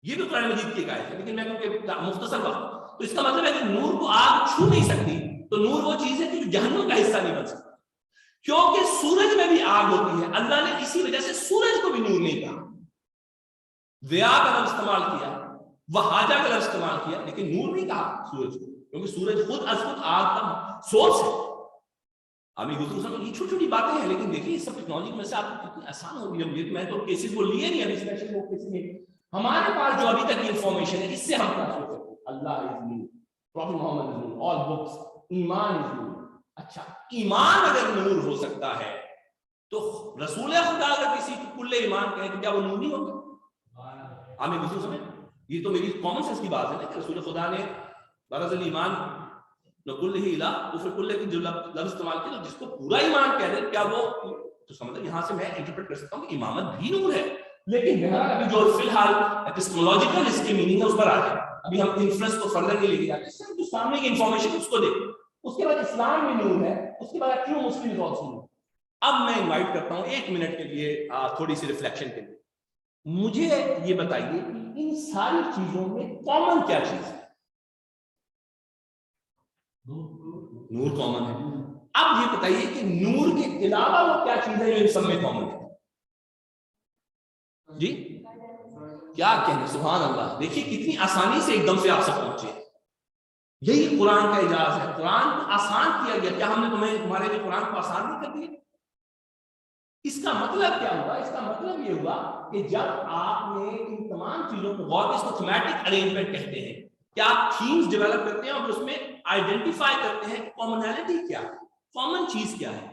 یہ بھی قرآن مجید کی آیت ہے، لیکن میں کیونکہ مختصر وقت، تو اس کا مطلب ہے کہ نور کو آگ چھو نہیں سکتی، تو نور وہ چیز ہے جو جہنم کا حصہ نہیں بن سکتی۔ کیونکہ سورج میں بھی آگ ہوتی ہے. اللہ نے اسی وجہ سے سورج کو بھی نور نہیں کہا, ضیا کا لفظ استعمال کیا, وہاجہ کا لفظ استعمال کیا, لیکن نور نہیں کہا سورج کو, کیونکہ سورج خود از خود آگ کا سورس ہے. ابھی دوسروں سمجھ یہ چھوٹی چھوٹی باتیں ہیں, لیکن دیکھیے اس سب ٹیکنالوجی میں سے آپ کو کتنی آسان ہو گئی ہے. میں تو کیسز وہ لیے نہیں ابھی اسپیشل وہ کیسز میں ہمارے پاس جو ابھی تک کی انفارمیشن ہے اس سے ہم کیا سوچ سکتے ہیں. اللہ is Noor, prophet Muhammad is Noor, all books, ایمان از نور. اچھا ایمان اگر نور ہو سکتا ہے تو رسول خدا اگر کسی کو کل ایمان کہیں تو کیا وہ نور نہیں ہوگا؟ آپ نے دوسروں سمجھ, یہ تو میری کامن سینس کی بات ہے نا کہ رسول خدا نے برز ایمان نقل ہی الہ کفر کل کی جو لفظ استعمال کیا تو جس کو پورا ایمان کہہ دیں کیا وہ تو سمجھ یہاں سے میں انٹرپریٹ کر سکتا ہوں کہ امامت بھی نور ہے. لیکن بہرحال ابھی جو فی الحال ایپسٹمولوجیکل اس کی میننگ ہے اس پر آ جائے, ابھی ہم انفرنس کو فردر نہیں لے کے جاتے, صرف جو سامنے کی انفارمیشن اس کو دیکھیں. اس کے بعد اسلام میں نور ہے, اس کے بعد کیوں مسلم از آلسو نور. اب میں انوائٹ کرتا ہوں 1 منٹ کے لیے تھوڑی سی ریفلیکشن کے لیے. مجھے یہ بتائیے کہ ان ساری چیزوں میں کامن کیا چیز ہے؟ نور کامن ہے. اب یہ بتائیے کہ نور کے علاوہ وہ کیا چیز ہے جو ان سب میں کامن ہے؟ جی کیا کہنے, سبحان اللہ. دیکھیے کتنی آسانی سے ایک دم سے آپ سے پہنچے. یہی قرآن کا اعجاز ہے. قرآن کو آسان کیا گیا. کیا ہم نے تمہارے لیے قرآن کو آسان نہیں کر دیا؟ اس کا مطلب کیا ہوا؟ اس کا مطلب یہ ہوا کہ جب آپ نے ان تمام چیزوں کو غور, اس کو تھیمیٹک ارینجمنٹ کہتے ہیں کہ آپ تھیمز ڈیولپ کرتے ہیں اور اس میں آئیڈینٹیفائی کرتے ہیں کامنالٹی کیا ہے, کامن چیز کیا ہے.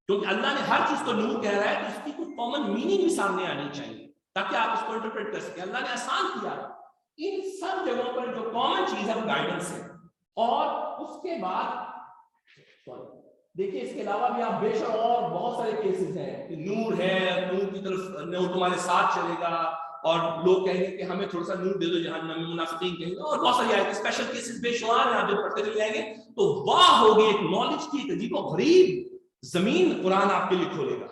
کیونکہ اللہ نے ہر چیز کو نور کہہ رہا ہے تو اس کی کوئی کامن میننگ بھی سامنے آنی چاہیے تاکہ آپ اس کو انٹرپریٹ کر سکیں. اللہ نے آسان کیا. ان سب جگہوں پر جو کامن چیز ہے وہ گائیڈنس ہے. اور اس کے بعد دیکھیے اس کے علاوہ بھی آپ بے شک اور بہت سارے کیسز ہیں کہ نور ہے, نور کی طرف نور تمہارے ساتھ چلے گا, اور لوگ کہیں گے کہ ہمیں تھوڑا سا نور دے دو جہنم میں, منافقین کہیں گے, اور بہت ساری آیتیں اسپیشل کیسز بے شمار ہیں. آپ جب پڑھتے چلے جائیں گے تو واہ ہوگی, ایک نالج کی ایک عجیب و غریب زمین قرآن آپ کے لیے کھولے گا,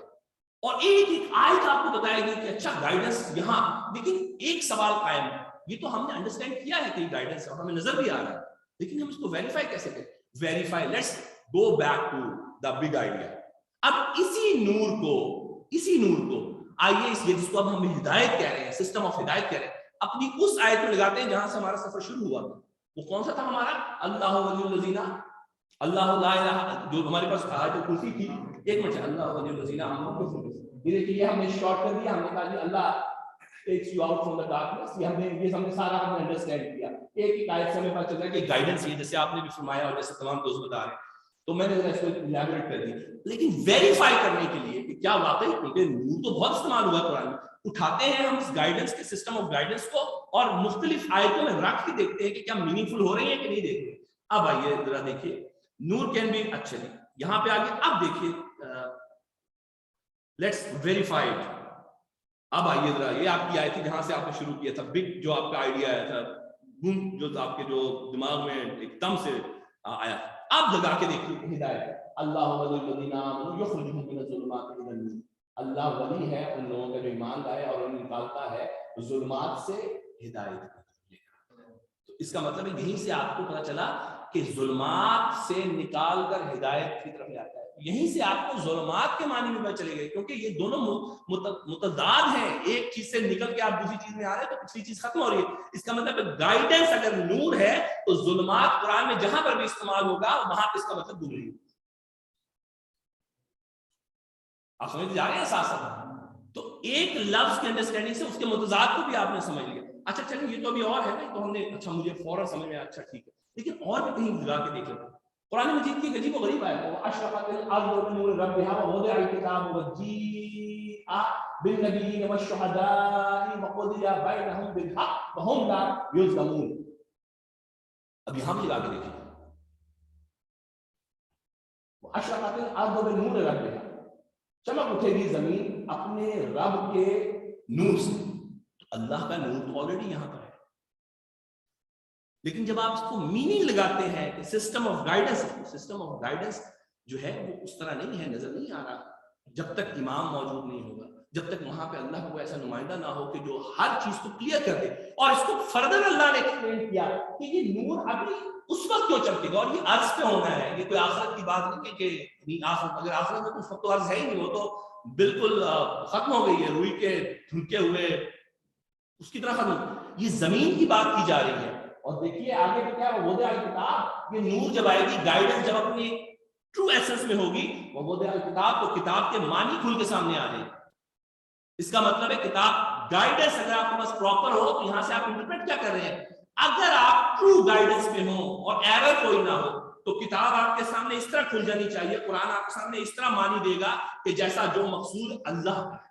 اور ایک ایک آیت آپ کو بتائے گی کہ اچھا گائیڈنس یہاں. لیکن ایک سوال قائم ہے, یہ تو ہم نے انڈرسٹینڈ کیا ہے کہ یہ گائیڈنس ہے اور ہمیں نظر بھی آ رہا ہے, لیکن ہم اس کو ویریفائی کیسے کریں؟ Verify, let's go back to the big idea. اب اسی نور کو آئیے اس جس کو اب ہم ہدایت کہہ رہے ہیں, سسٹم آف ہدایت کہہ رہے ہیں, اپنی اس آیت میں لگاتے ہیں جہاں سے ہمارا سفر شروع ہوا. وہ کون سا تھا ہمارا؟ اللہ ولی الذین, اللہ لا الہ, جو ہمارے پاس آیت کرسی تھی. ایک منٹ, اللہ ولی الذین آمنوا. یہ دیکھیے ہم نے شارٹ کر دیا, ہم نے کہا جی اللہ takes you out from the darkness. یہ ہم نے سارا ہم نے انڈرسٹینڈ کیا. ایک ایک آیت سے ہمیں پتہ چلتا ہے کہ گائیڈنس یہ جیسے آپ نے بھی فرمایا اور جیسے تمام دوست بتا رہے ہیں, تو میں نے اس کو الیبوریٹ کر دی. لیکن ویریفائی کرنے کے لیے کہ کیا واقعی, کیونکہ نور تو بہت استعمال ہوا قرآن میں, اٹھاتے ہیں ہم اس گائیڈنس کے سسٹم آف گائیڈنس کو اور مختلف آیتوں میں رکھ کے دیکھتے ہیں کہ کیا میننگ فل ہو رہی ہیں کہ نہیں دیکھ رہے. اب آئیے ذرا دیکھیے نور کین بی, اچھا یہاں پہ آگے اب دیکھیے لیٹس ویریفائی اٹ. اب آئیے ذرا, یہ آپ کی آیت تھی جہاں سے آپ نے شروع کیا تھا, بگ جو آپ کا آئیڈیا آیا تھا, بوم جو آپ کے جو دماغ میں ایک دم سے آیا. اب لگا کے دیکھیے ہدایت. اللہ ولی الذین آمنوا یخرجہم من الظلمات الی النور. اللہ ولی ہے ان لوگوں کا جو ایمان لائے اور انہیں نکالتا ہے ظلمات سے ہدایت کی طرف. تو اس کا مطلب ہے یہیں سے آپ کو پتہ چلا کہ ظلمات سے نکال کر ہدایت کی طرف لاتا ہے. یہیں سے آپ کو ظلمات کے معنی میں پتہ چلے گئے, کیونکہ یہ دونوں متضاد ہیں. ایک چیز سے نکل کے آپ دوسری چیز میں آ رہے ہیں تو پچھلی چیز ختم ہو رہی ہے. اس کا مطلب ہے گائیڈنس اگر نور ہے تو ظلمات قرآن میں جہاں پر بھی استعمال ہوگا وہاں پہ اس کا مطلب گمراہی ہے. آپ سمجھ جا رہے ہیں ساتھ ساتھ؟ تو ایک لفظ کے انڈرسٹینڈنگ سے اس کے متضاد کو بھی آپ نے سمجھ لیا. اچھا چلیے یہ تو ابھی اور ہے نا, تو ہم نے اچھا مجھے فوراً سمجھ میں آیا, اچھا ٹھیک ہے, لیکن اور بھی کہیں لگا کے دیکھ لیں. قرآن مجید کی عجیب و غریب آیت ہے, وَأَشْرَقَتِ الْأَرْضُ بِنُورِ رَبِّهَا وَوُضِعَ الْكِتَابُ وَجِيءَ بِالنَّبِيِّينَ وَالشُّهَدَاءِ وَقُضِيَ بَيْنَهُم بِالْحَقِّ وَهُمْ لَا يُظْلَمُونَ. اب یہاں بھی لگا کے دیکھیں, وَأَشْرَقَتِ الْأَرْضُ بِنُورِ رَبِّهَا, چمک اٹھے گی زمین اپنے رب کے نور سے. تو اللہ کا نور تو آلریڈی یہاں پر ہے, لیکن جب آپ اس کو میننگ لگاتے ہیں کہ system of guidance, system of guidance جو ہے وہ اس طرح نہیں ہے, نظر نہیں آ رہا جب تک امام موجود نہیں ہوگا. جب تک وہاں پہ اللہ کو ایسا نمائندہ نہ ہو کہ جو ہر چیز کو کلیئر کر دے. اور اس کو فردر اللہ نے ایکسپلین کیا کہ یہ نور ابھی اس وقت کیوں چمکے گا اور یہ عرض پہ ہونا ہے. یہ کوئی آخرت کی بات نہیں کہ اگر آخرت میں اس وقت تو عرض ہے ہی نہیں, وہ تو بالکل ختم ہو گئی ہے, روئی کے دھنکے ہوئے اس کی طرح ختم. یہ زمین کی بات کی جا رہی ہے. اور دیکھیے آگے تو کیا وہ کتاب, یہ نور جب آئے گی, گائیڈنس جب اپنی ٹرو ایسنس میں ہوگی, وہ کتاب تو کتاب کے معنی کھل کے سامنے آ جائے گی. اس کا مطلب ہے کتاب گائیڈنس اگر آپ کے پاس پراپر ہو تو یہاں سے آپ انٹرپریٹ کیا کر رہے ہیں. اگر آپ ٹرو گائیڈنس میں ہوں اور ایرر کوئی نہ ہو تو کتاب آپ کے سامنے اس طرح کھل جانی چاہیے, قرآن آپ کے سامنے اس طرح معنی دے گا کہ جیسا جو مقصود اللہ کا ہے.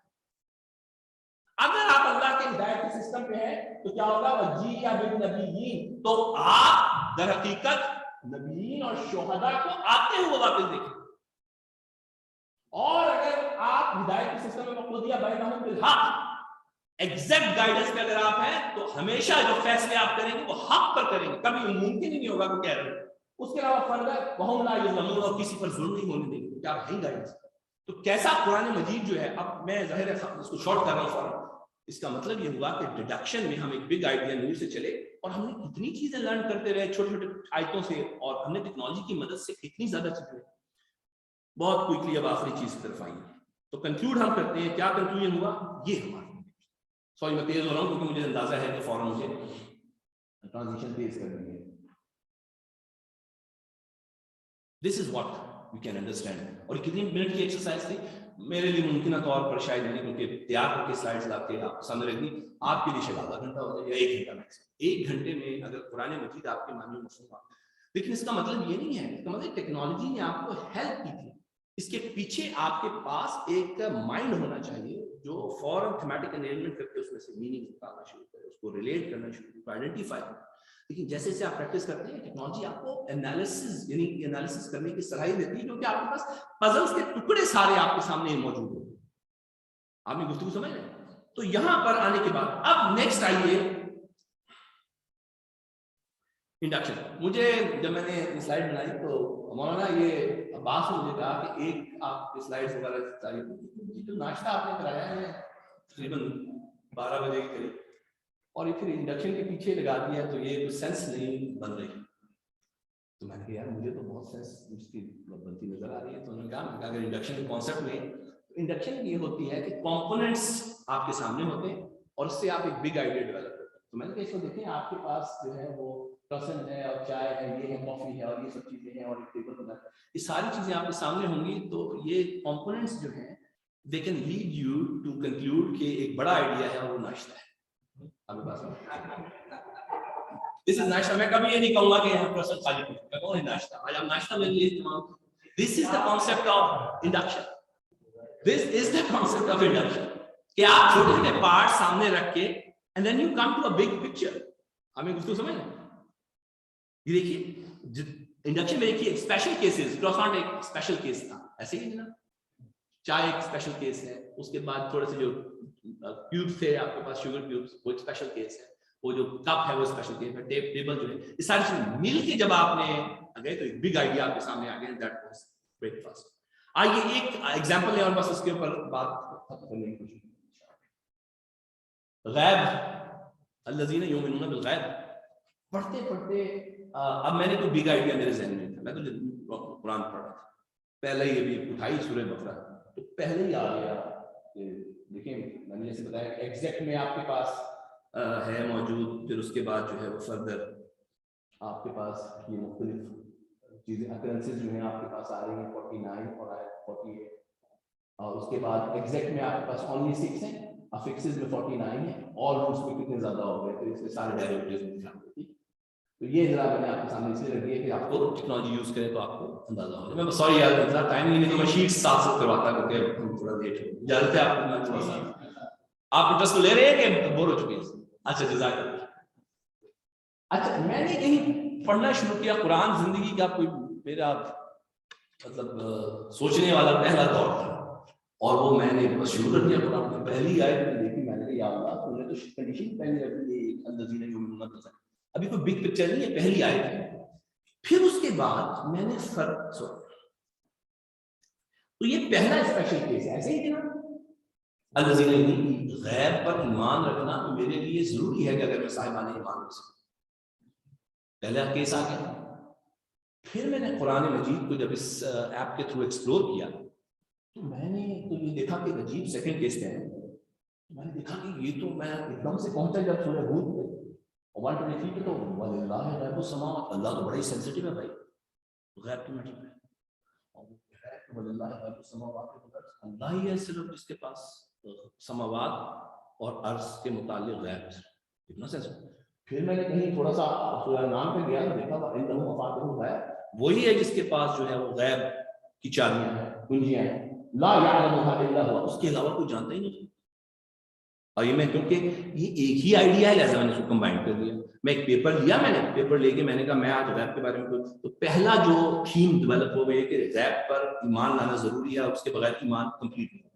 اگر آپ اللہ کے ہدایت کے سسٹم پہ ہیں تو کیا ہوگا, وجیء بالنبیین, تو آپ در حقیقت نبیین اور شہداء کو آتے ہوئے واپس دیکھیں. اور اگر آپ ہدایت کے سسٹم میں مقصودیہ بینہم بالحق, ایگزیکٹ گائیڈنس پہ اگر آپ ہیں تو ہمیشہ جو فیصلے آپ کریں گے وہ حق پر کریں گے, کبھی ممکن ہی نہیں ہوگا کہ کہہ رہے ہیں. اس کے علاوہ فردر وہم لا یظلمون, اور کسی پر ظلم نہیں ہونے دیں گے. کیا ہے گائیڈنس. تو کیسا قرآن مجید جو ہے, اب میں ظاہر ہے اس کو شارٹ کر رہا ہوں فوراً. اس کا مطلب یہ ہوا کہ ڈیڈکشن میں ہم ایک بگ آئیڈیا نور سے چلے اور ہم نے کتنی چیزیں لرن کرتے رہے چھوٹے چھوٹے آیتوں سے, اور ہم نے ٹیکنالوجی کی مدد سے کتنی زیادہ چیزیں بہت کوئکلی. اب آخری چیز کی طرف آئی تو کنکلوڈ ہم کرتے ہیں. کیا کنکلوژن ہوا, یہ ہمارا سوری میں تیز ہو رہا ہوں کیونکہ مجھے اندازہ ہے کہ فوراً مجھے ٹرانزیشن تیز کرنی ہے. This is what we can understand. اور کتنی منٹ کی ایکسرسائز تھی میرے لیے ممکنہ طور پر شاید نہیں, کیونکہ تیار کر کے سلائڈز لا کے آپ سامنے رکھنی, آپ کے لیے شاید آدھا گھنٹہ ہو جائے یا 1 گھنٹہ میکسیمم. 1 گھنٹے میں اگر قرآن مجید آپ کے معنی مفہوم ہوا, لیکن اس کا مطلب یہ نہیں ہے, اس کا مطلب ٹیکنالوجی نے آپ کو ہیلپ کی تھی. اس کے پیچھے آپ کے پاس ایک مائنڈ ہونا چاہیے جو فوراً تھیمیٹک انیلمنٹ کر کے اس میں سے میننگ نکالنا شروع کرے, اس کو ریلیٹ کرنا شروع کرے, آئیڈینٹیفائی کرے. لیکن جیسے جیسے آپ پریکٹس کرتے ہیں ٹیکنالوجی آپ کو انالیسس یعنی انالیسس کرنے کی صلاحیت دیتی ہے, کیونکہ آپ کے پاس پزلز کے ٹکڑے سارے آپ کے سامنے موجود ہیں. آپ نے گفتگو سمجھ رہے ہیں. تو یہاں پر آنے کے بعد اب نیکسٹ آئیے انڈکشن. مجھے جب میں نے سلائڈ بنائی تو مولانا یہ عباس نے مجھے کہا کہ ایک آپ کے سلائڈس وغیرہ چاہیے. تو ناشتہ آپ نے کرایا ہے تقریباً 12 بجے کے قریب, اور یہ پھر انڈکشن کے پیچھے لگا دیا, تو یہ کوئی سینس نہیں بن رہی. تو میں نے کہا یار مجھے تو بہت سینس اس کی بنتی نظر آ رہی ہے. تو انہوں نے کہا اگر انڈکشن کے کانسیپٹ میں, انڈکشن یہ ہوتی ہے کہ کمپوننٹس آپ کے سامنے ہوتے ہیں اور اس سے آپ ایک بگ آئیڈیا ڈیولپ کرتے ہیں. تو میں نے کہا اس کو دیکھیں آپ کے پاس جو ہے وہ پسند ہے اور چائے ہے, یہ ہے کافی ہے اور یہ سب چیزیں ہیں اور ایک ٹیبل بنا ہے, یہ ساری چیزیں آپ کے سامنے ہوں گی. تو یہ کمپوننٹس جو ہیں they can lead you to conclude کہ ایک بڑا آئیڈیا ہے اور وہ ناشتہ ہے. آپ کے پاس دس از ناشتہ. میں کبھی یہ نہیں کہوں گا کہ یہاں پرسن خالی میں کہوں ناشتہ, آج آپ ناشتہ میرے لیے استعمال. This is the concept of induction. This is the concept of induction کہ آپ چھوٹے چھوٹے پارٹ سامنے رکھ کے and then you come to a big picture. ہمیں گفتگو سمجھ لیں. یہ دیکھیے انڈکشن میں دیکھیے اسپیشل کیسز, کراسانٹ ایک اسپیشل کیس تھا, ایسے ہی نا, چائے ایک اسپیشل کیس ہے. اس کے بعد تھوڑے سے جو کیوبس تھے آپ کے پاس شوگر کیوبس, وہ ایک اسپیشل کیس ہے. وہ جو کپ ہے وہ اسپیشل کیس ہے. ٹیبل جو ہے, یہ ساری چیزیں مل کے جب آپ نے گئے تو ایک بگ آئیڈیا آپ کے سامنے آ گیا. That was break fast. آئیے ایک ایگزامپل لیں اور بس اس کے اوپر بات ختم کرنے کی کوشش کریں. غیب الذین یؤمنون بالغیب پڑھتے پڑھتے اب میں نے تو بگ آئیڈیا میرے ذہن میں تھا. میں تو قرآن پڑھ رہا تھا, پہلے ہی ابھی اٹھائی سورہ بقرہ, تو پہلے ہی آ گیا کہ دیکھیں میں نے جیسے بتایا ایگزیکٹ میں آپ کے پاس ہے موجود. پھر اس کے بعد جو ہے وہ فردر آپ کے پاس یہ مختلف چیزیں اکرنسز جو ہیں آپ کے پاس آ رہی ہیں 49 اور 48, اور اس کے بعد ایگزیکٹ میں آپ کے پاس اونلی 6 ہیں, افکسز میں 49 ہیں, اور روٹس میں کتنے زیادہ ہو گئے, تو اس کے سارے ڈیریویٹیوز میں دکھا دیتی. تو یہ ذرا میں نے آپ کے سامنے اس لیے رکھ دیا کہ آپ کو ٹیکنالوجی یوز کریں تو آپ کو اندازہ ہو جائے. میں سوری یار اتنا ٹائم نہیں, تو میں شیٹ ساتھ ساتھ کرواتا کیونکہ تھوڑا لیٹ ہو اجازت ہے آپ کو. تھوڑا سا آپ انٹرسٹ کو لے رہے ہیں کہ بور ہو چکے ہیں. اچھا جزاک اللہ. اچھا میں نے کہیں پڑھنا شروع کیا قرآن, زندگی کا کوئی میرا مطلب سوچنے والا پہلا دور تھا, اور وہ میں نے بس شروع کر دیا قرآن کی پہلی آیت میں دیکھی. میں نے کہا یا اللہ تو نے تو کنڈیشن پہلے رکھی ہے الذین یؤمنون بالغیب, ابھی کوئی بگ پکچر نہیں ہے, پہلی آیت ہے. پھر اس کے بعد میں نے تو یہ پہلا اسپیشل کیس ہے, ایسے ہی کہ نا الذین، غیب پر ایمان رکھنا میرے لیے ضروری ہے کہ اگر میں صاحبان ایمان رکھ سکوں. پہلا کیس آ گیا. پھر میں نے قرآن مجید کو جب اس ایپ کے تھرو ایکسپلور کیا تو میں نے تو یہ دیکھا کہ ایک عجیب سیکنڈ کیس میں ہے. میں نے دیکھا کہ یہ تو میں ایک دم سے پہنچا جب سورہ ہود پہ 123 پہ تو وَلِلَّهِ غَيْبُ السَّمَاوَاتِ، اللہ تو بڑا ہی سینسٹیو ہے بھائی غیب کے میٹر پہ. وَلِلَّهِ غَيْبُ السَّمَاوَاتِ، اللہ ہی ہے صرف جس کے پاس سماوات اور عرض کے متعلق غیب ہے. اتنا سینسٹیو. پھر میں نے کہیں تھوڑا سا سورہ نام پہ گیا تو دیکھا وَعِندَهُ مَفَاتِحُ الْغَیْبِ، وہی ہے جس کے پاس جو ہے وہ غیب کی چابیاں ہیں، کنجیاں ہیں. لا يعلمها الا هو، اس کے علاوہ کوئی جانتا ہی نہیں. اور یہ میں کیونکہ یہ ایک ہی آئیڈیا ہے لہٰذا میں نے اس کو کمبائن کر دیا. میں ایک پیپر لیا، میں نے پیپر لے کے میں نے کہا میں آج غیب کے بارے میں تو پہلا جو تھیم ڈیولپ ہو گئی کہ غیب پر ایمان لانا ضروری ہے، اس کے بغیر ایمان کمپلیٹ نہیں.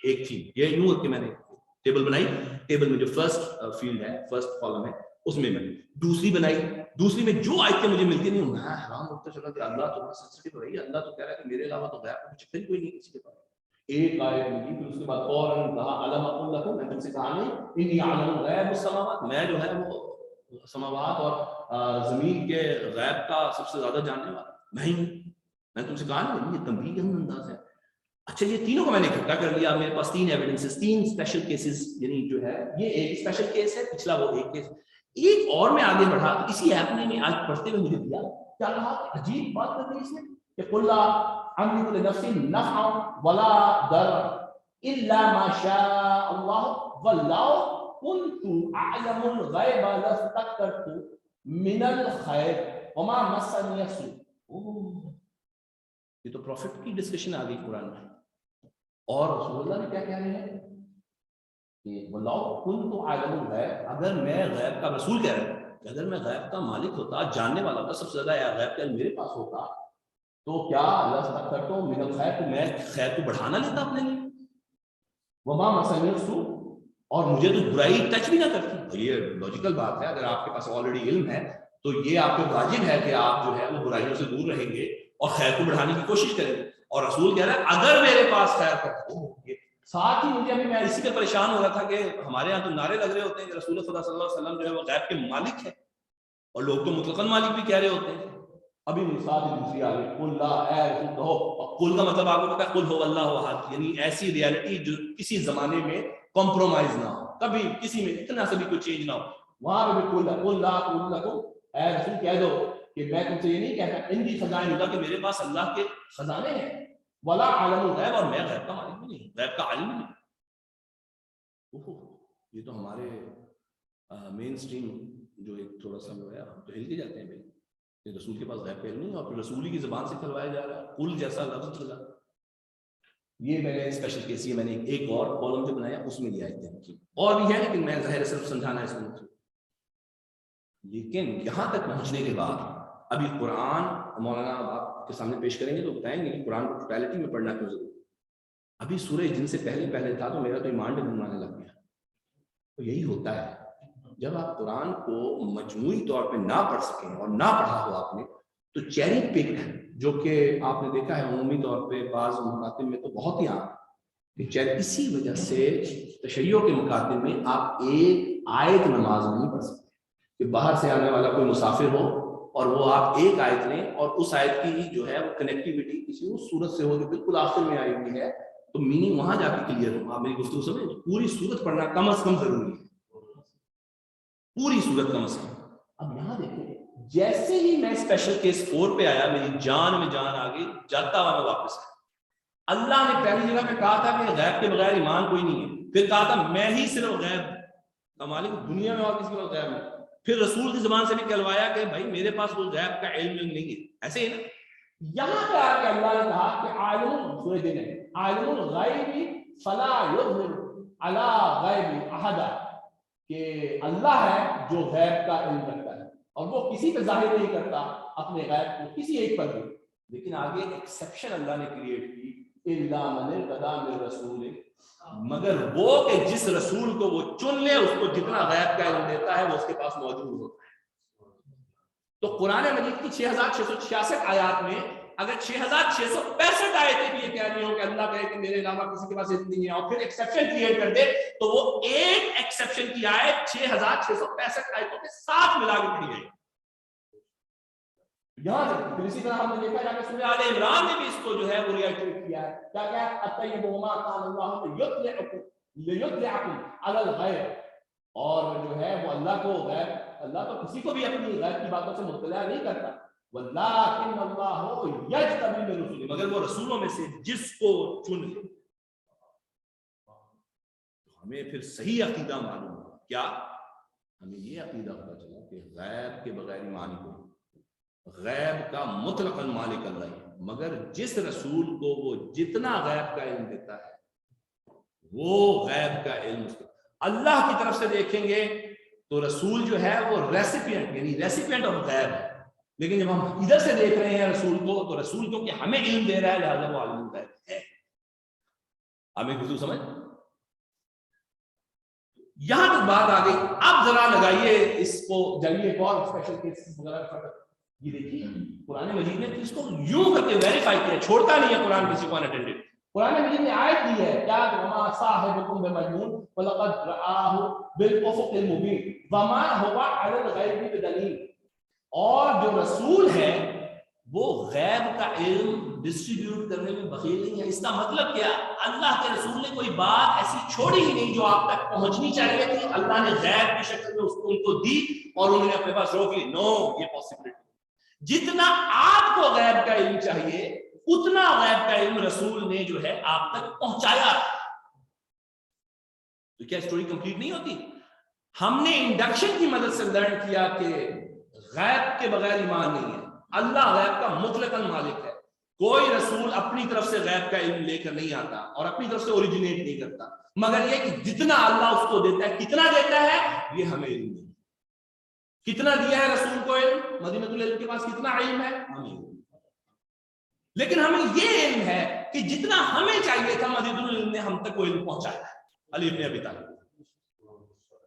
ایک تھیم یہ یوں کہ میں نے ٹیبل بنائی. ٹیبل میں جو فرسٹ فیلڈ ہے، فرسٹ کالم ہے، اس میں میں دوسری بنائی. دوسری میں جو آیتیں مجھے ملتی نہیں میں حیران ہوتا چلا کہ اللہ تو بڑا سینسٹیو ہے. اللہ تو کہہ رہا ہے کہ میرے علاوہ تو غیب کا کچھ کوئی نہیں کسی کے پاس. ایک آیت ملی، پھر اس کے بعد فوراً کہا علم اقول لکم، میں تم سے کہا نہیں انی اعلم غیب السماوات، میں جو ہے وہ سماوات اور زمین کے غیب کا سب سے زیادہ جاننے والا میں ہی ہوں. میں تم سے کہا نہیں، یہ تنبیہ کا انداز ہے. اچھا یہ تینوں کو میں نے اکٹھا کر لیا. میرے پاس 3 ایویڈنسز، 3 اسپیشل کیسز، یعنی جو ہے یہ ایک اسپیشل کیس ہے، پچھلا وہ ایک کیس. ایک اور میں آگے بڑھا اسی ایپ نے آج پڑھتے ہوئے مجھے دیا. کیا کہا؟ عجیب بات کر دی اس نے کہ قل لا املک لنفسی نفعا ولا ضررا الا ما شاء الله ولو كنت اعلم الغیب لاستكثرت من الخیر وما مسنی السوء. یہ تو پروفٹ کی ڈسکشن آ گئی قرآن میں. اور رسول اللہ نے کیا کہہ رہے ہیں کہ وَلَوْ كُنْتُ عَالِمُ الْغَیْبِ، اگر میں غیب کا رسول کہہ رہا ہوں کہ اگر میں غیب کا مالک ہوتا، جاننے والا ہوتا، سب سے زیادہ غیب کا میرے پاس ہوتا تو کیا لَسْتَكْثَرْتُ مِنَ الْخَیْرِ، تو میں خیر کو بڑھانا لیتا اپنے لیے. وَمَا مَسَّنِيَ السُّوءُ، اور مجھے تو برائی ٹچ بھی نہ کرتی. یہ لاجیکل بات ہے. اگر آپ کے پاس آلریڈی علم ہے تو یہ آپ پہ واجب ہے کہ آپ جو ہے وہ برائیوں سے دور رہیں گے اور خیر کو بڑھانے کی کوشش کریں گے. اور رسول کہہ رہا ہے اگر میرے پاس خیر کا ساتھ ہی مجھے ابھی میں اسی پہ پریشان ہو رہا تھا کہ ہمارے یہاں تو نعرے لگ رہے ہوتے ہیں کہ رسول خدا صلی اللہ علیہ وسلم جو ہے وہ غیب کے مالک ہے، اور لوگ تو مطلقاً مالک بھی کہہ رہے ہوتے ہیں. ابھی ساتھ ہی دوسری آ گئی قل لا، اے رسول کہو. اور قل کا مطلب آپ کو پتا ہے قل هو اللہ احد، یعنی ایسی ریالٹی جو کسی زمانے میں کمپرومائز نہ ہو، کبھی کسی میں اتنا سے بھی کوئی چینج نہ ہو. وہاں پہ بھی قل لا اقول لکم، اے رسول کہہ دو کہ میں تم سے یہ نہیں کہتا عندی خزائن اللہ، کہ میرے پاس اللہ کے خزانے ہیں، ولا عالم الغیب، اور میں غیب کا مالک بھی نہیں، غیب کا عالم بھی نہیں. یہ تو ہمارے مین سٹریم جو ایک تھوڑا سا جو ہے ہم تو ہل کے جاتے ہیں بھائی کہ رسول کے پاس غیب کا علم نہیں، اور پھر رسول ہی کی زبان سے کھلوایا جا رہا ہے قل جیسا لفظ چلا. یہ میں نے اسپیشل کیس، یہ میں نے ایک اور کالم جو بنایا اس میں لیا ہے، اور بھی ہے لیکن میں ظاہر صرف سمجھانا ہے اس کو. لیکن یہاں تک پہنچنے کے بعد ابھی قرآن مولانا آپ کے سامنے پیش کریں گے تو بتائیں گے کہ قرآن کو ٹوٹیلٹی میں پڑھنا کیوں ضروری. ابھی سورہ جن سے پہلے تھا تو میرا تو ایمان ڈگمگانے لگ گیا. تو یہی ہوتا ہے جب آپ قرآن کو مجموعی طور پہ نہ پڑھ سکیں اور نہ پڑھا ہو آپ نے تو چیری پک، جو کہ آپ نے دیکھا ہے عمومی طور پہ بعض مکاتب میں تو بہت ہی عام کہ چیری، اسی وجہ سے تشیعوں کے مکاتب میں آپ ایک آیت نماز نہیں پڑھ سکتے کہ باہر سے آنے والا کوئی مسافر ہو اور وہ آپ ایک آیت لیں اور اس آیت کی جو ہے وہ کنیکٹیوٹی کسی اس صورت سے ہو جو بالکل آخر میں آئی ہوئی ہے تو میننگ وہاں جا کے کلیئر ہو. آپ میری گفتگو سمجھیں، پوری صورت پڑھنا کم از کم ضروری ہے، پوری صورت کم از کم. اب یہاں دیکھیں جیسے ہی میں اسپیشل کیس 4 پہ آیا میری جان میں جان آگے جاتا ہوا میں واپس آیا. اللہ نے پہلی جگہ پہ کہا تھا کہ غیب کے بغیر ایمان کوئی نہیں ہے، پھر کہا تھا میں ہی صرف غیب کا مالک، دنیا میں اور کسی کو غیب نہیں. پھر رسول کی زبان سے بھی کہلوایا کہ بھائی میرے پاس کوئی غیب کا علم نہیں ہے. ایسے ہی نا یہاں پہ آ کے اللہ نے کہا کہ عالم سورہ جن ہے، عالم الغیب فلا یظہر علی غیب احد، کہ اللہ ہے جو غیب کا علم رکھتا ہے اور وہ کسی پہ ظاہر نہیں کرتا اپنے غیب کو، کسی ایک پر بھی. لیکن آگے ایکسیپشن اللہ نے کریٹ کی، الا من ارتضی من رسول، مگر وہ کہ جس رسول کو وہ چن لے اس کو جتنا غیب کا علم دیتا ہے وہ اس کے پاس موجود ہوتا ہے. تو قرآن مجید کی 6666 آیات میں اگر 6665 آیتیں بھی یہ کہہ رہی ہوں کہ اللہ کہے کہ میرے علاوہ کسی کے پاس علم نہیں ہے اور پھر ایکسیپشن کریٹ کر دے تو وہ ایک ایکسیپشن کی آیت 6665 آیتوں کے ساتھ ملا کے پڑھی گئی. یہاں سے پھر اسی طرح ہم نے دیکھا جا کے سورہ آل عمران میں بھی اس کو جو ہے وہ ریائٹریٹ کیا ہے. کیا کیا اطیب وما قال اللہ لیطلعکم علی الغیب, اور جو ہے وہ اللہ کو غیب, اللہ تو کسی کو بھی اپنی غیب کی باتوں سے مطلع نہیں کرتا. وَلَٰكِنَّ اللَّهُ يَجْتَبِي مِن رُسُلِهِ, مگر وہ رسولوں میں سے جس کو چن لے. ہمیں پھر صحیح عقیدہ معلوم ہوا. کیا ہمیں یہ عقیدہ پتا چلا کہ غیب کے بغیر ایمان ہی نہیں, غیب کا مطلق مالک اللہ ہے, مگر جس رسول کو وہ جتنا غیب کا علم دیتا ہے وہ غیب کا علم اللہ کی طرف سے دیکھیں گے تو رسول جو ہے وہ ریسیپینٹ یعنی ریسیپینٹ آف غیب ہے. لیکن جب ہم ادھر سے دیکھ رہے ہیں رسول کو تو رسول کیونکہ ہمیں علم دے رہا ہے لہٰذا وہ عالم غیب ہے. ہمیں گفتگو سمجھ یہاں تک بات آ گئی. اب ذرا لگائیے اس کو جائیے ایک اور اسپیشل کیسز وغیرہ. یہ دیکھیے قرآن مجید نے اس کو یوں کر کے ویریفائی کیا, چھوڑتا نہیں ہے قرآن کسی کو اناٹینڈڈ. قرآن مجید نے آیت دی ہے کیا وما صاحبکم بمجنون ولقد رآہ بالافق المبین وما هو علی الغیب بدلیل. اور جو رسول ہے وہ غیب کا علم ڈسٹریبیوٹ کرنے میں بخیل نہیں ہے. اس کا مطلب کیا, اللہ کے رسول نے کوئی بات ایسی چھوڑی ہی نہیں جو آپ تک پہنچنی چاہیے تھی, اللہ نے غیب کی شکل میں اس کو ان کو دی اور انہوں نے اپنے پاس روک لی. نو, یہ پاسبلٹی. جتنا آپ کو غیب کا علم چاہیے اتنا غیب کا علم رسول نے جو ہے آپ تک پہنچایا. تو کیا اسٹوری کمپلیٹ نہیں ہوتی؟ ہم نے انڈکشن کی مدد سے لرن کیا کہ غیب کے بغیر ایمان نہیں ہے. اللہ غیب کا مطلقاً مالک ہے. کوئی رسول اپنی طرف سے غیب کا علم لے کر نہیں آتا اور اپنی طرف سے اوریجنیٹ نہیں کرتا, مگر یہ کہ جتنا اللہ اس کو دیتا ہے, کتنا دیتا ہے یہ ہمیں علم نہیں. کتنا دیا ہے رسول کو علم, مدینہ العلم کے پاس کتنا علم ہے ہمیں, لیکن ہمیں یہ علم ہے کہ جتنا ہمیں چاہیے تھا مدینہ العلم نے ہم تک وہ علم پہنچایا ہے. علی ابن ابی طالب.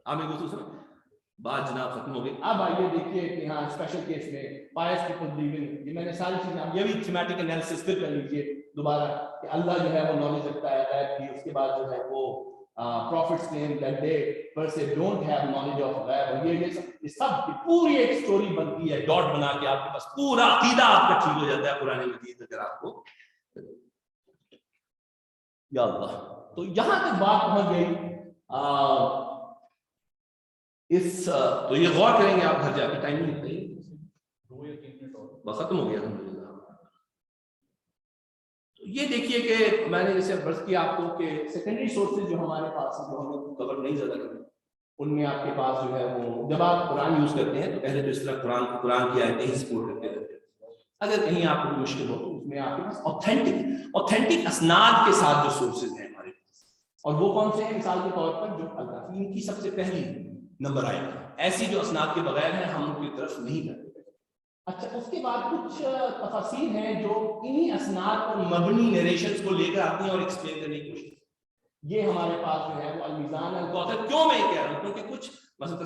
ہمیں گفتگو بات جناب ختم ہو گئی. اب آئیے دیکھیے کہ ہاں اسپیشل کیس میں پائس پیپل بلیونگ, یہ میں نے ساری چیزیں, یہ بھی تھیمیٹک انالیسس پھر کر لیجیے دوبارہ کہ اللہ جو ہے وہ نالج رکھتا ہے غیب کی. اس کے بعد جو ہے وہ prophets claim that they per se don't have knowledge of غیب, اور یہ سب کی پوری ایک سٹوری بنتی ہے ڈاٹ بنا کے. آپ کے پاس پورا عقیدہ آپ کا ٹھیک ہو جاتا ہے قرآن مجید اگر آپ کو. یا اللہ, تو یہاں تک بات پہنچ گئی. اس تو یہ غور کریں گے آپ گھر جا کے, ٹائم نہیں ختم ہو گیا الحمدللہ. تو یہ دیکھیے کہ میں نے جیسے عرض کیا آپ کو کہ سیکنڈری سورسز جو ہمارے پاس جو ہمیں کور نہیں زیادہ کریں, ان میں آپ کے پاس جو ہے وہ جب آپ قرآن یوز کرتے ہیں تو پہلے تو اس طرح قرآن کی آیتیں ہی سپورٹ کرتے رہتے ہیں. اگر کہیں آپ کو مشکل ہو تو اس میں آپ کے پاس اوتھینٹک اسناد کے ساتھ جو سورسز ہیں ہمارے پاس, اور وہ کون سے ہیں؟ مثال کے طور پر جو اللہ کی سب سے پہلی نمبر آئے ایسی جو اسناد کے بغیر ہیں ہم ان کی طرف نہیں کرتے. اچھا, اس کے بعد کچھ تفاسیر ہیں جو انہی اسناد پر مبنی نیریشنز کو لے کر آتی ہیں اور ایکسپلین کرنے کی کوشش. یہ ہمارے پاس جو ہے وہ المیزان الکوثر. کیوں میں یہ کہہ رہا ہوں؟ کیونکہ کچھ مثلا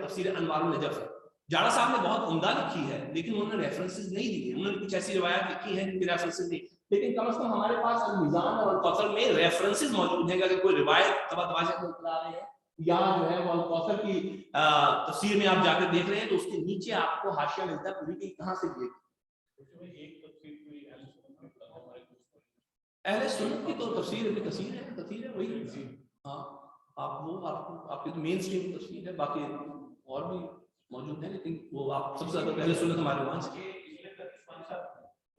تفسیر انوار النجف ہے, جاڑا صاحب نے بہت عمدہ لکھی ہے لیکن انہوں نے ریفرنسز نہیں دی. انہوں نے کچھ ایسی روایات لکھی ہیں جن کی ریفرنسز نہیں, لیکن کم از کم ہمارے پاس المیزان اور الکوثر میں ریفرنسز موجود ہیں. اگر کوئی روایت تبع تباشر میں اترا رہے ہیں یا جو ہے وہ الکوثر کی تفسیر میں آپ جا کر دیکھ رہے ہیں تو اس کے نیچے آپ کو حاشیہ ملتا ہے پوری کہ کہاں سے یہ. اہل سنت کی تو تفسیر ابن کثیر ہے وہی. ہاں, آپ کی تو مین اسٹریم تفسیر ہے, باقی اور بھی موجود ہیں لیکن وہ آپ سب سے زیادہ اہل سنت ہمارے وہاں سے.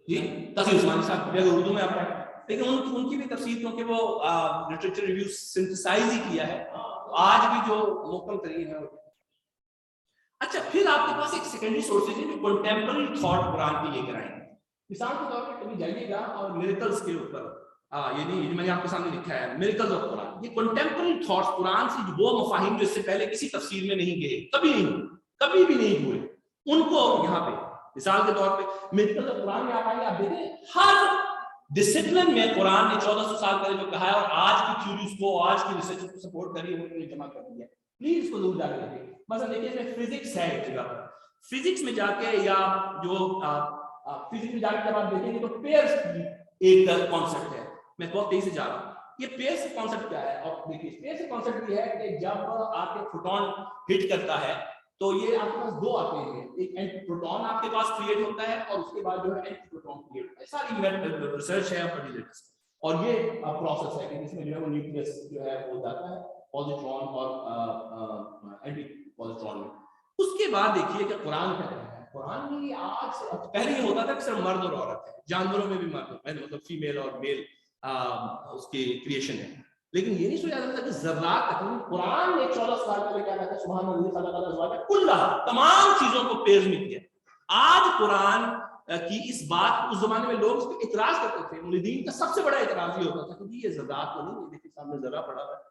جی تفسیر عثمانی صاحب اگر اردو میں آپ پڑھیں, لیکن ان کی بھی تفسیر کیونکہ وہ لٹریچر ریویو سنتھسائز ہی کیا ہے آج بھی جو محکم ترین ہے. اچھا, پھر آپ کے پاس ایک سیکنڈری سورسز ہے جو کنٹمپرری تھاٹ قرآن کی لے کر آئے ہیں. مثال کے طور پر کبھی جائیے گا اور میریکلز کے اوپر یعنی میں نے آپ کے سامنے لکھا ہے میریکلز آف قرآن. یہ کنٹمپرری تھاٹس قرآن سے وہ مفاہیم جو اس سے پہلے کسی تفسیر میں نہیں گئے, کبھی بھی نہیں ہوئے, ان کو یہاں پہ مثال کے طور پہ میریکلز آف قرآن میں آپ آئیے, آپ دیکھیں ہر ڈسپلن میں قرآن نے 1400 سال پہلے جو کہا ہے اور آج کی تھیوریز کو, آج کی ریسرچ کو سپورٹ کری ہے, انہوں نے جمع کر دیا. پلیز اس کو ضرور جا کے دیکھیں. مثلا دیکھیے اس میں فزکس ہے ایک جگہ پر, فزکس میں جا کے یا جو فزکس میں جانے کے بعد دیکھیں گے تو پیئرس کی ایک کانسیپٹ ہے. میں بہت تیزی سے جا رہا ہوں. یہ پیئرس کانسیپٹ کیا ہے؟ اور دیکھیے پیئرس کانسیپٹ یہ ہے کہ جب آپ کے فوٹون ہٹ کرتا ہے تو یہ آپ کے پاس دو آتے ہیں, ایک اینٹی پروٹون آپ کے پاس کریٹ ہوتا ہے اور اس کے بعد جو ہے اینٹی پروٹون کریٹ ہوتا ہے. ساری ریسرچ ہے پڑھی لیٹسٹ, اور یہ پروسیس ہے کہ اس میں جو ہے وہ نیوکلیس جو ہے وہ جاتا ہے پوزیٹرون اور اینٹی پوزیٹرون میں. اس کے بعد دیکھیے کہ قرآن کیا کہتا ہے. قرآن میں آج سے پہلے یہ ہوتا تھا کہ صرف مرد اور عورت ہے, جانوروں میں بھی مرد مطلب فیمیل اور میل اس کی کریشن ہے, لیکن یہ نہیں سوچا جاتا کہ ذرات تقریباً قرآن نے 14 سال پہلے کیا کہتا ہے سبحان اللہ خلق الازواج کلھا, تمام چیزوں کو پیئرز میں کیا. آج قرآن کی اس بات اس زمانے میں لوگ اس پہ اعتراض کرتے تھے. مولدین کا سب سے بڑا اعتراض یہ ہوتا تھا کہ یہ ذرات تو نہیں ہے, دیکھیے سامنے ذرہ پڑا ہوا ہے,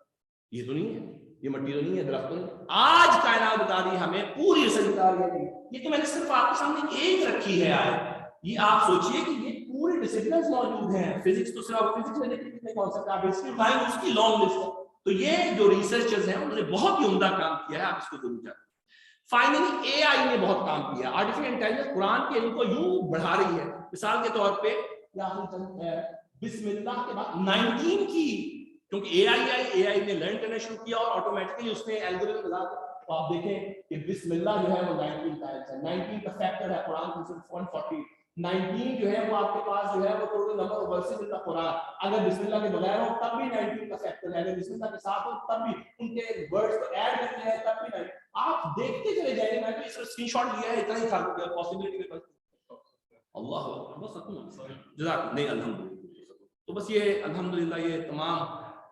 یہ تو نہیں ہے, یہ مٹی تو نہیں ہے, درخت تو نہیں. آج کائنات بتا رہی ہمیں پوری ریسرچ بتا رہی ہے. یہ تو میں نے صرف آپ کے سامنے ایک رکھی ہے آیت. یہ آپ سوچئے کہ یہ پوری ڈسپلنز موجود ہیں. فزکس تو صرف فزکس میں دیکھیں کتنے کانسیپٹ آپ ہسٹری اٹھائیں اس کی لانگ لسٹ ہے. تو یہ جو ریسرچرز ہیں انہوں نے بہت ہی عمدہ کام کیا ہے, آپ اس کو ضرور جانیں. فائنلی اے آئی نے بہت کام کیا. آرٹیفیشل انٹیلیجنس قرآن کے علم کو یوں بڑھا رہی ہے. مثال کے طور پہ بسم اللہ کے بعد 19 کی, کیونکہ اے آئی نے لرن کرنا شروع کیا اور آٹومیٹکلی اس نے الگورتھم بنا دیا. تو آپ دیکھیں کہ بسم اللہ جو ہے وہ 19 ٹائمز ہے. 19 کا فیکٹر ہے قرآن کی صرف 140. 19 جو ہے وہ آپ کے پاس جو ہے وہ ٹوٹل نمبر آف ورسز کا قرآن. اگر بسم اللہ کے بغیر ہو تب بھی 19 کا فیکٹر ہے, اگر بسم اللہ کے ساتھ ہو تب بھی ان کے ورڈز کو ایڈ کرتے ہیں تب بھی 19. آپ دیکھتے چلے جائیں گے. میں تو اس اسکرین شاٹ لیا ہے, اتنا ہی تھا پاسبلٹی کے پاس. اللہ بس جزاک نہیں الحمدللہ. تو بس یہ الحمدللہ یہ تمام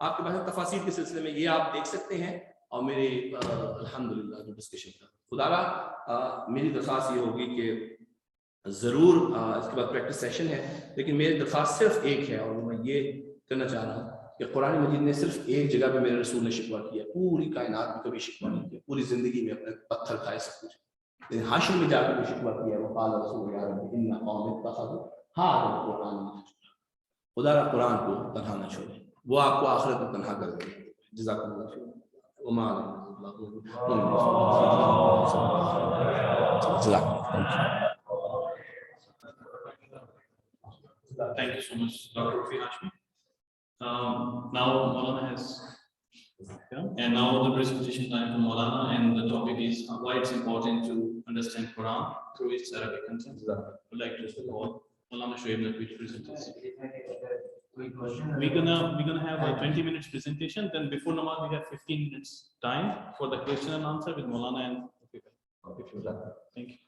آپ کے پاس تفاصیل کے سلسلے میں یہ آپ دیکھ سکتے ہیں. اور میرے الحمدللہ جو ڈسکشن تھا خدا را میری درخواست یہ ہوگی کہ ضرور اس کے بعد پریکٹس سیشن ہے, لیکن میری درخواست صرف ایک ہے, اور میں یہ کرنا چاہ رہا ہوں کہ قرآن مجید نے صرف ایک جگہ پہ میرے رسول نے شکوہ کیا, پوری کائنات میں کبھی شکوہ نہیں کیا, پوری زندگی میں اپنے پتھر کھائے سب کچھ, لیکن حشر میں جا کے بھی شکوہ کیا. وقال رسول یا رب ان قوم اتخذوا هذا القرآن مهجورا. خدا را قرآن کو تنہا نہ چھوڑے, وہ آپ کو آخرت میں تنہا کر دے. جزاک اللہ خیر. وما Thank you so much, Dr. Rafi Hashmi. Now Maulana has come, and now the presentation time for Maulana, and the topic is why it's important to understand Quran through its Arabic content. I'd like to call Maulana Shoaib Naqvi to present this. We're gonna have a 20 minutes presentation. Then before Namaz we have 15 minutes time for the question and answer with Maulana and if you like. Thank you.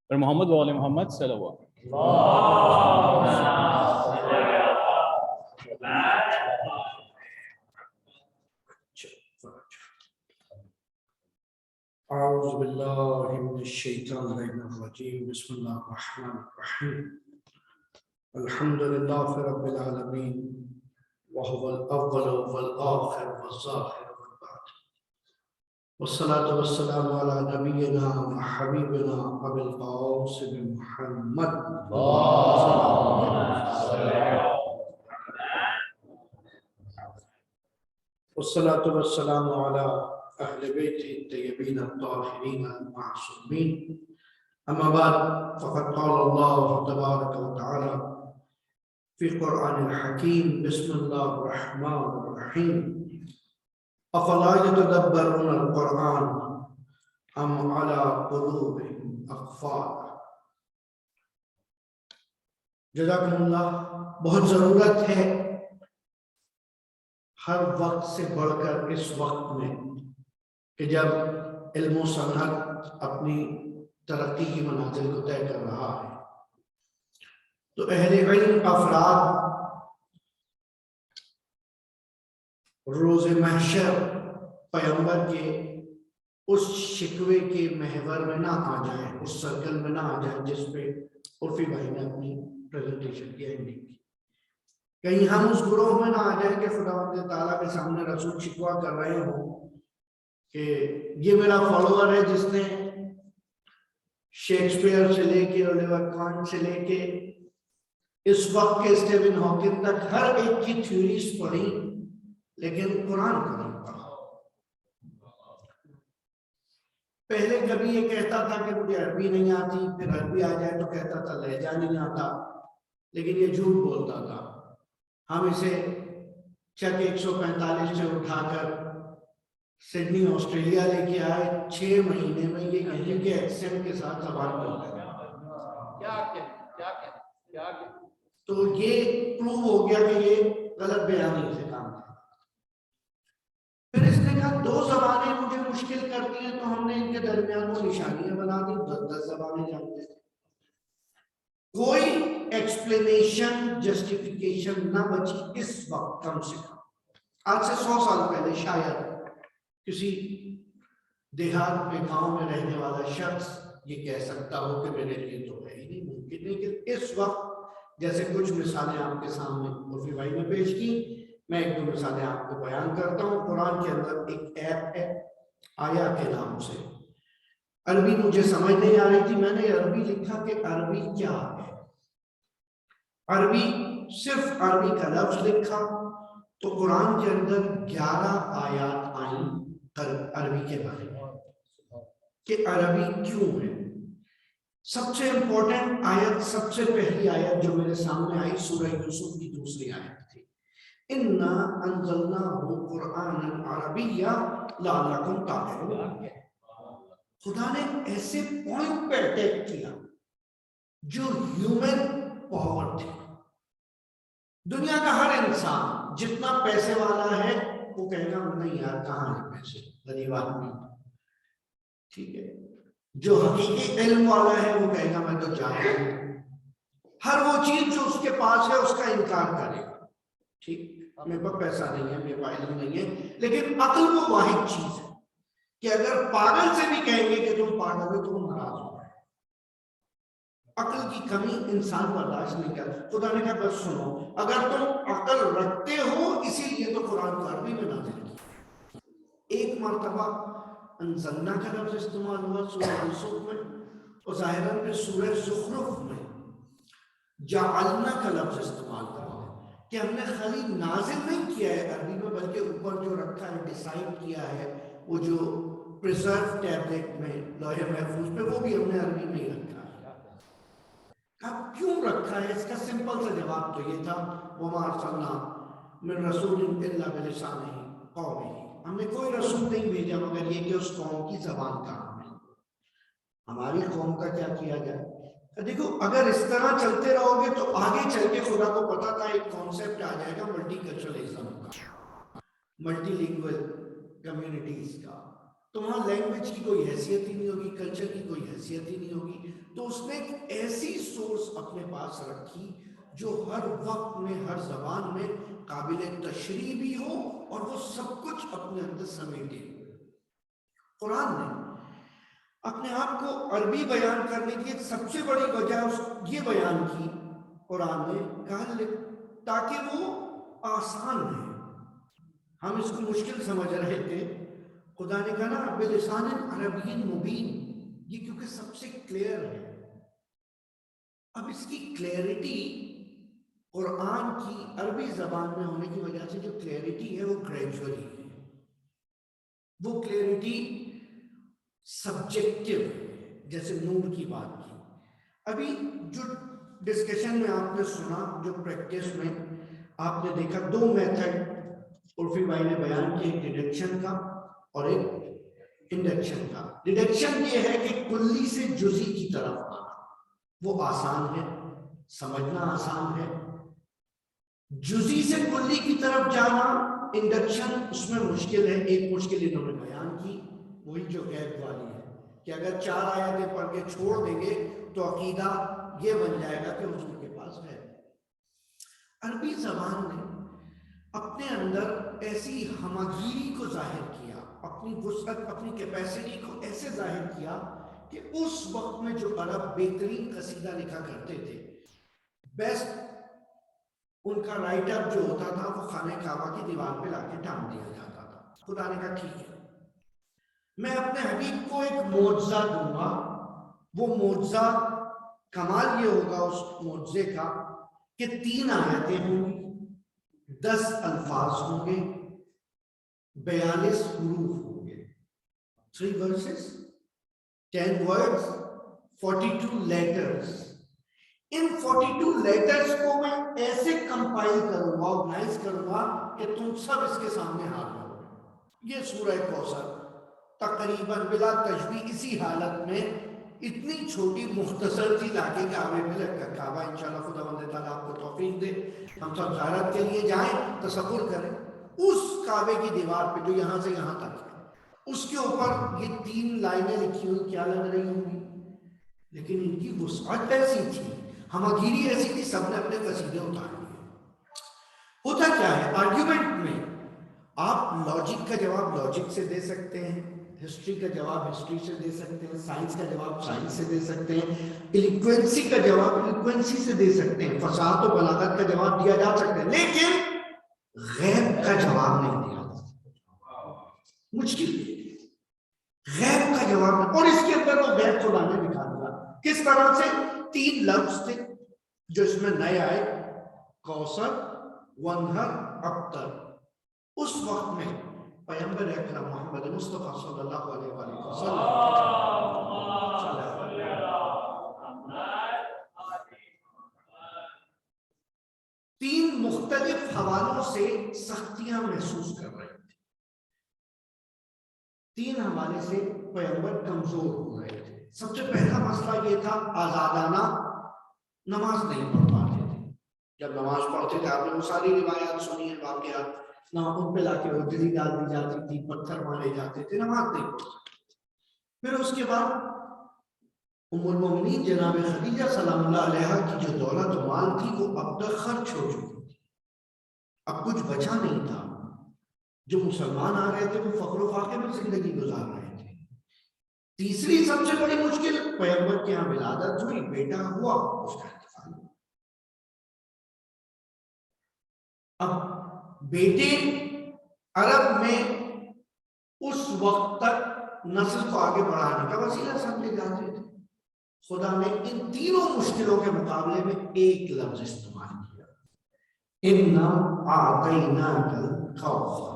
پر محمد و آل محمد صلی اللہ علیہ أعوذ بالله من الشيطان الرجيم. بسم الله الرحمن الرحيم. الحمد لله رب العالمين وهو الأول والآخر والظاهر والباطن, والصلاة والسلام على نبينا وحبيبنا أبي القاسم محمد والصلاة والسلام على أهل بيته الطيبين الطاهرين المعصومين. أما بعد فقد قال الله تبارك وتعالى في القرآن الحكيم بسم الله الرحمن الرحيم أفلا يتدبرون القرآن أم على قلوب أقفالها. جزاکم اللہ. بہت ضرورت ہے ہر وقت سے بڑھ کر اس وقت میں کہ جب علم و صنعت اپنی ترقی کی منازل کو طے کر رہا ہے تو اہل علم افراد روز محشر پیغمبر کے اس شکوے کے محور میں نہ آ جائیں، اس سرکل میں نہ آ جائیں جس پہ عرفی بھائی نے اپنی پریزنٹیشن کی اینڈنگ کی. کہیں ہم اس گروہ میں نہ آ جائیں کہ خداوند تعالیٰ کے سامنے رسول شکوہ کر رہے ہوں کہ یہ میرا فالوور ہے جس نے شیکسپیئر سے لے کے اولیور کانٹ سے لے کے اس وقت کے اسٹیون ہاکنگ تک ہر ایک کی تھیوریز پڑھی لیکن قرآن کو نہیں پڑھا. پہلے کبھی یہ کہتا تھا کہ مجھے عربی نہیں آتی، پھر عربی آ جائے تو کہتا تھا لہجہ نہیں آتا، لیکن یہ جھوٹ بولتا تھا. ہم اسے چک 145 سے اٹھا کر سڈنی آسٹریلیا لے کے آئے، 6 مہینے میں یہ یہیں کے ایکسنٹ کے ساتھ زبان بولتا ہے. تو یہ پروو ہو گیا کہ یہ غلط بیانی سے کام ہے. پھر اس نے کہا 2 زبانیں مجھے مشکل کرتی ہیں، تو ہم نے ان کے درمیان وہ نشانیاں بنا دی، 10 زبانیں جانتے ہیں. کوئی ایکسپلینیشن جسٹیفیکیشن نہ بچی اس وقت، کم سے کم آج سے 100 سال پہلے شاید کسی دیہات میں گاؤں میں رہنے والا شخص یہ کہہ سکتا ہو کہ میرے لیے تو ہے ہی نہیں ممکن. لیکن اس وقت جیسے کچھ مثالیں آپ کے سامنے عرفی بھائی نے پیش کی، میں 1-2 مثالیں آپ کو بیان کرتا ہوں. قرآن کے اندر ایک ایپ ہے آیا کے نام سے. عربی مجھے سمجھ نہیں آ رہی تھی، میں نے عربی لکھا کہ عربی کیا ہے. عربی صرف عربی کا لفظ لکھا تو قرآن کے اندر 11 آیات آئیں عربی کے بارے میں کہ عربی کیوں ہے. سب سے امپورٹنٹ آیت، سب سے پہلی آیت جو میرے سامنے آئی سورہ یوسف کی 2 آیت تھی، اِنَّا أَنزَلْنَاهُ قُرْآنًا عَرَبِيًّا لَعَلَّكُمْ تَعْقِلُونَ. خدا نے ایسے پوائنٹ پہ اٹیک کیا جو ہیومن پاور تھی. دنیا کا ہر انسان جتنا پیسے والا ہے وہ کہے گا نہیں یار کہاں ہے پیسے، غریب آدمی. ٹھیک ہے، جو حقیقی علم والا ہے وہ کہے گا میں تو جاہل ہوں. ہر وہ چیز جو اس کے پاس ہے اس کا انکار کرے گا. ٹھیک، میرے پاس پیسہ نہیں ہے، میرے پاس علم نہیں ہے. لیکن عقل وہ واحد چیز ہے کہ اگر پاگل سے بھی کہیں گے کہ تم پاگل ہو تو وہ ناراض ہو جائے. عقل کی کمی انسان برداشت نہیں کرتا. خدا نے کہا بس سنو، اگر تم عقل رکھتے ہو اسی لیے تو قرآن کو عربی میں نازل کیا. ایک مرتبہ انزلنا کا لفظ استعمال ہوا سورہ یوسف میں، اور ظاہراً پھر سورہ زخرف میں جعلنا کا لفظ استعمال ہوا کہ ہم نے خالی نازل نہیں کیا ہے عربی میں، بلکہ اوپر جو رکھا ہے ڈیسائیڈ کیا ہے وہ جو پریزرو ٹیبلٹ میں لوح محفوظ پہ، وہ بھی ہم نے عربی میں ہی رکھا ہے. اب کیوں رکھا ہے؟ اس کا سمپل سا جواب تو یہ تھا وَمَا أَرْسَلْنَا مِن رَسُولٍ إِلَّا بِلِسَانِ قَوْمِهِ. ہم نے کوئی رسول نہیں بھیجا مگر یہ کہ اس قوم کی زبان کا ہم ہے. ہماری قوم کا کیا کیا جائے؟ دیکھو اگر اس طرح چلتے رہو گے تو آگے چل کے خدا کو پتا تھا ایک کانسیپٹ آ جائے گا ملٹی کلچرلزم کا، ملٹی لینگویج کمیونٹیز کا. تو وہاں لینگویج کی کوئی حیثیت ہی نہیں ہوگی، کلچر کی کوئی حیثیت ہی نہیں ہوگی. تو اس نے ایک ایسی سورس اپنے پاس رکھی جو ہر وقت میں ہر زبان میں قابل تشریح بھی ہو اور وہ سب کچھ اپنے اندر سمیٹے. قرآن نے اپنے آپ کو عربی بیان کرنے کی سب سے بڑی وجہ یہ بیان کی قرآن نے کہا تاکہ وہ آسان ہے. ہم اس کو مشکل سمجھ رہے تھے، خدا نے کہا نا بلسان عربی مبین، یہ کیونکہ سب سے کلیئر ہے. اب اس کی کلیئرٹی قرآن کی عربی زبان میں ہونے کی وجہ سے جو کلیئرٹی ہے وہ گریجولی ہے. وہ کلیئرٹی سبجیکٹیو ہے، جیسے نور کی بات کی. ابھی جو ڈسکشن میں آپ نے سنا، جو پریکٹس میں آپ نے دیکھا، 2 میتھڈ عرفی بھائی نے بیان کی، ایک ڈیڈکشن کا اور ایک انڈکشن کا. ڈیڈکشن یہ ہے کہ کلی سے جزئی کی طرف آنا، وہ آسان ہے، سمجھنا آسان ہے. جزئی سے کلی کی طرف جانا انڈکشن اس میں مشکل ہے. ایک مشکل انہوں نے بیان کی وہی جو غیب والی ہے کہ اگر 4 آیتیں پڑھ کے چھوڑ دیں گے تو عقیدہ یہ بن جائے گا کہ حضور کے پاس ہے۔ عربی زبان نے اپنے اندر ایسی ہمگیری کو ظاہر کیا، اپنی وسعت، اپنی کیپیسٹی کو ایسے ظاہر کیا کہ اس وقت میں جو عرب بہترین قصیدہ لکھا کرتے تھے، بیسٹ ان کا رائٹ اپ جو ہوتا تھا وہ خانہ کعبہ کی دیوار پہ لا کے ٹانگ دیا جاتا تھا۔ خدا نے کہا ٹھیک ہے، میں اپنے حبیب کو ایک معجزہ دوں گا، وہ معجزہ کمال یہ ہوگا اس معجزے کا کہ 3 آیتیں ہوں گی، 10 الفاظ ہوں گے، 42 حروف ہوں گے، 3 verses 10 words 42 letters۔ ان 42 لیٹرز کو میں ایسے کمپائل کروں گا، آرگنائز کروں گا کہ تم سب اس کے سامنے حاضر ہو۔ یہ سورہ کوثر تقریباً بلا تشبیہ اسی حالت میں اتنی چھوٹی مختصر سی لاکے کعبے میں لگا، کعبہ انشاءاللہ خداوند تعالیٰ آپ کو توفیق دے ہم سب زیارت کے لیے جائیں، تصور کریں اس کعبے کی دیوار پہ جو یہاں سے یہاں تک ہے، اس کے اوپر یہ 3 لائنیں لکھی ہوئی کیا لگ رہی ہوں گی، لیکن ان کی وسعت ایسی تھی، ہمگیری ایسی تھی، سب نے اپنے قصیدے اتار لیے۔ ہوتا کیا ہے آرگیومنٹ میں، آپ لاجک کا جواب لاجک سے دے سکتے ہیں، ہسٹری کا جواب ہسٹری سے دے سکتے ہیں، سائنس کا جواب سائنس سے دے سکتے ہیں، ایلیکوینسی کا جواب ایلیکوینسی سے دے سکتے ہیں، فصاحت و بلاغت کا جواب دیا جا سکتا ہے، لیکن غیب کا جواب نہیں دیا جا سکتا۔ مشکل غیب کا جواب نہیں، اور اس کے اندر وہ غیب خدا نے دکھا دیا۔ کس طرح سے؟ 3 لفظ تھے جو اس میں نئے آئے، کوثر، ونہر، ابتر۔ اس وقت میں پیغمبر اکرم محمد مصطفیٰ صلی اللہ علیہ وآلہ وسلم 3 مختلف حوالوں سے سختیاں محسوس کر رہے تھے، 3 حوالے سے پیغمبر کمزور ہو رہے تھے۔ سب سے پہلا مسئلہ یہ تھا آزادانہ نماز نہیں پڑھ پاتے تھے۔ جب نماز پڑھتے تھے، آپ نے وہ ساری روایات سنی ہیں، واقعات، نہ ان پہ لا کے گلی ڈال دی جاتی تھی، پتھر مارے جاتے تھے، نماز نہیں پڑھ سکتے۔ پھر اس کے بعد ام المومنین جناب خدیجہ سلام اللہ علیہا کی جو دولت و مال تھی وہ اب تک خرچ ہو چکی تھی، اب کچھ بچا نہیں تھا۔ جو مسلمان آ رہے تھے وہ فقر و فاقے میں زندگی گزار رہے تھے۔ تیسری سب سے بڑی مشکل، پیغمبر کے یہاں ولادت ہوئی، بیٹا ہوا، اس کا انتقال ہوا۔ اب بیٹے عرب میں اس وقت تک نسل کو آگے بڑھانے کا وسیلہ سمجھے جاتے تھے۔ خدا نے ان تینوں مشکلوں کے مقابلے میں ایک لفظ استعمال کیا، اِنَّا أَعْطَيْنَاكَ الْكَوْثَرَ،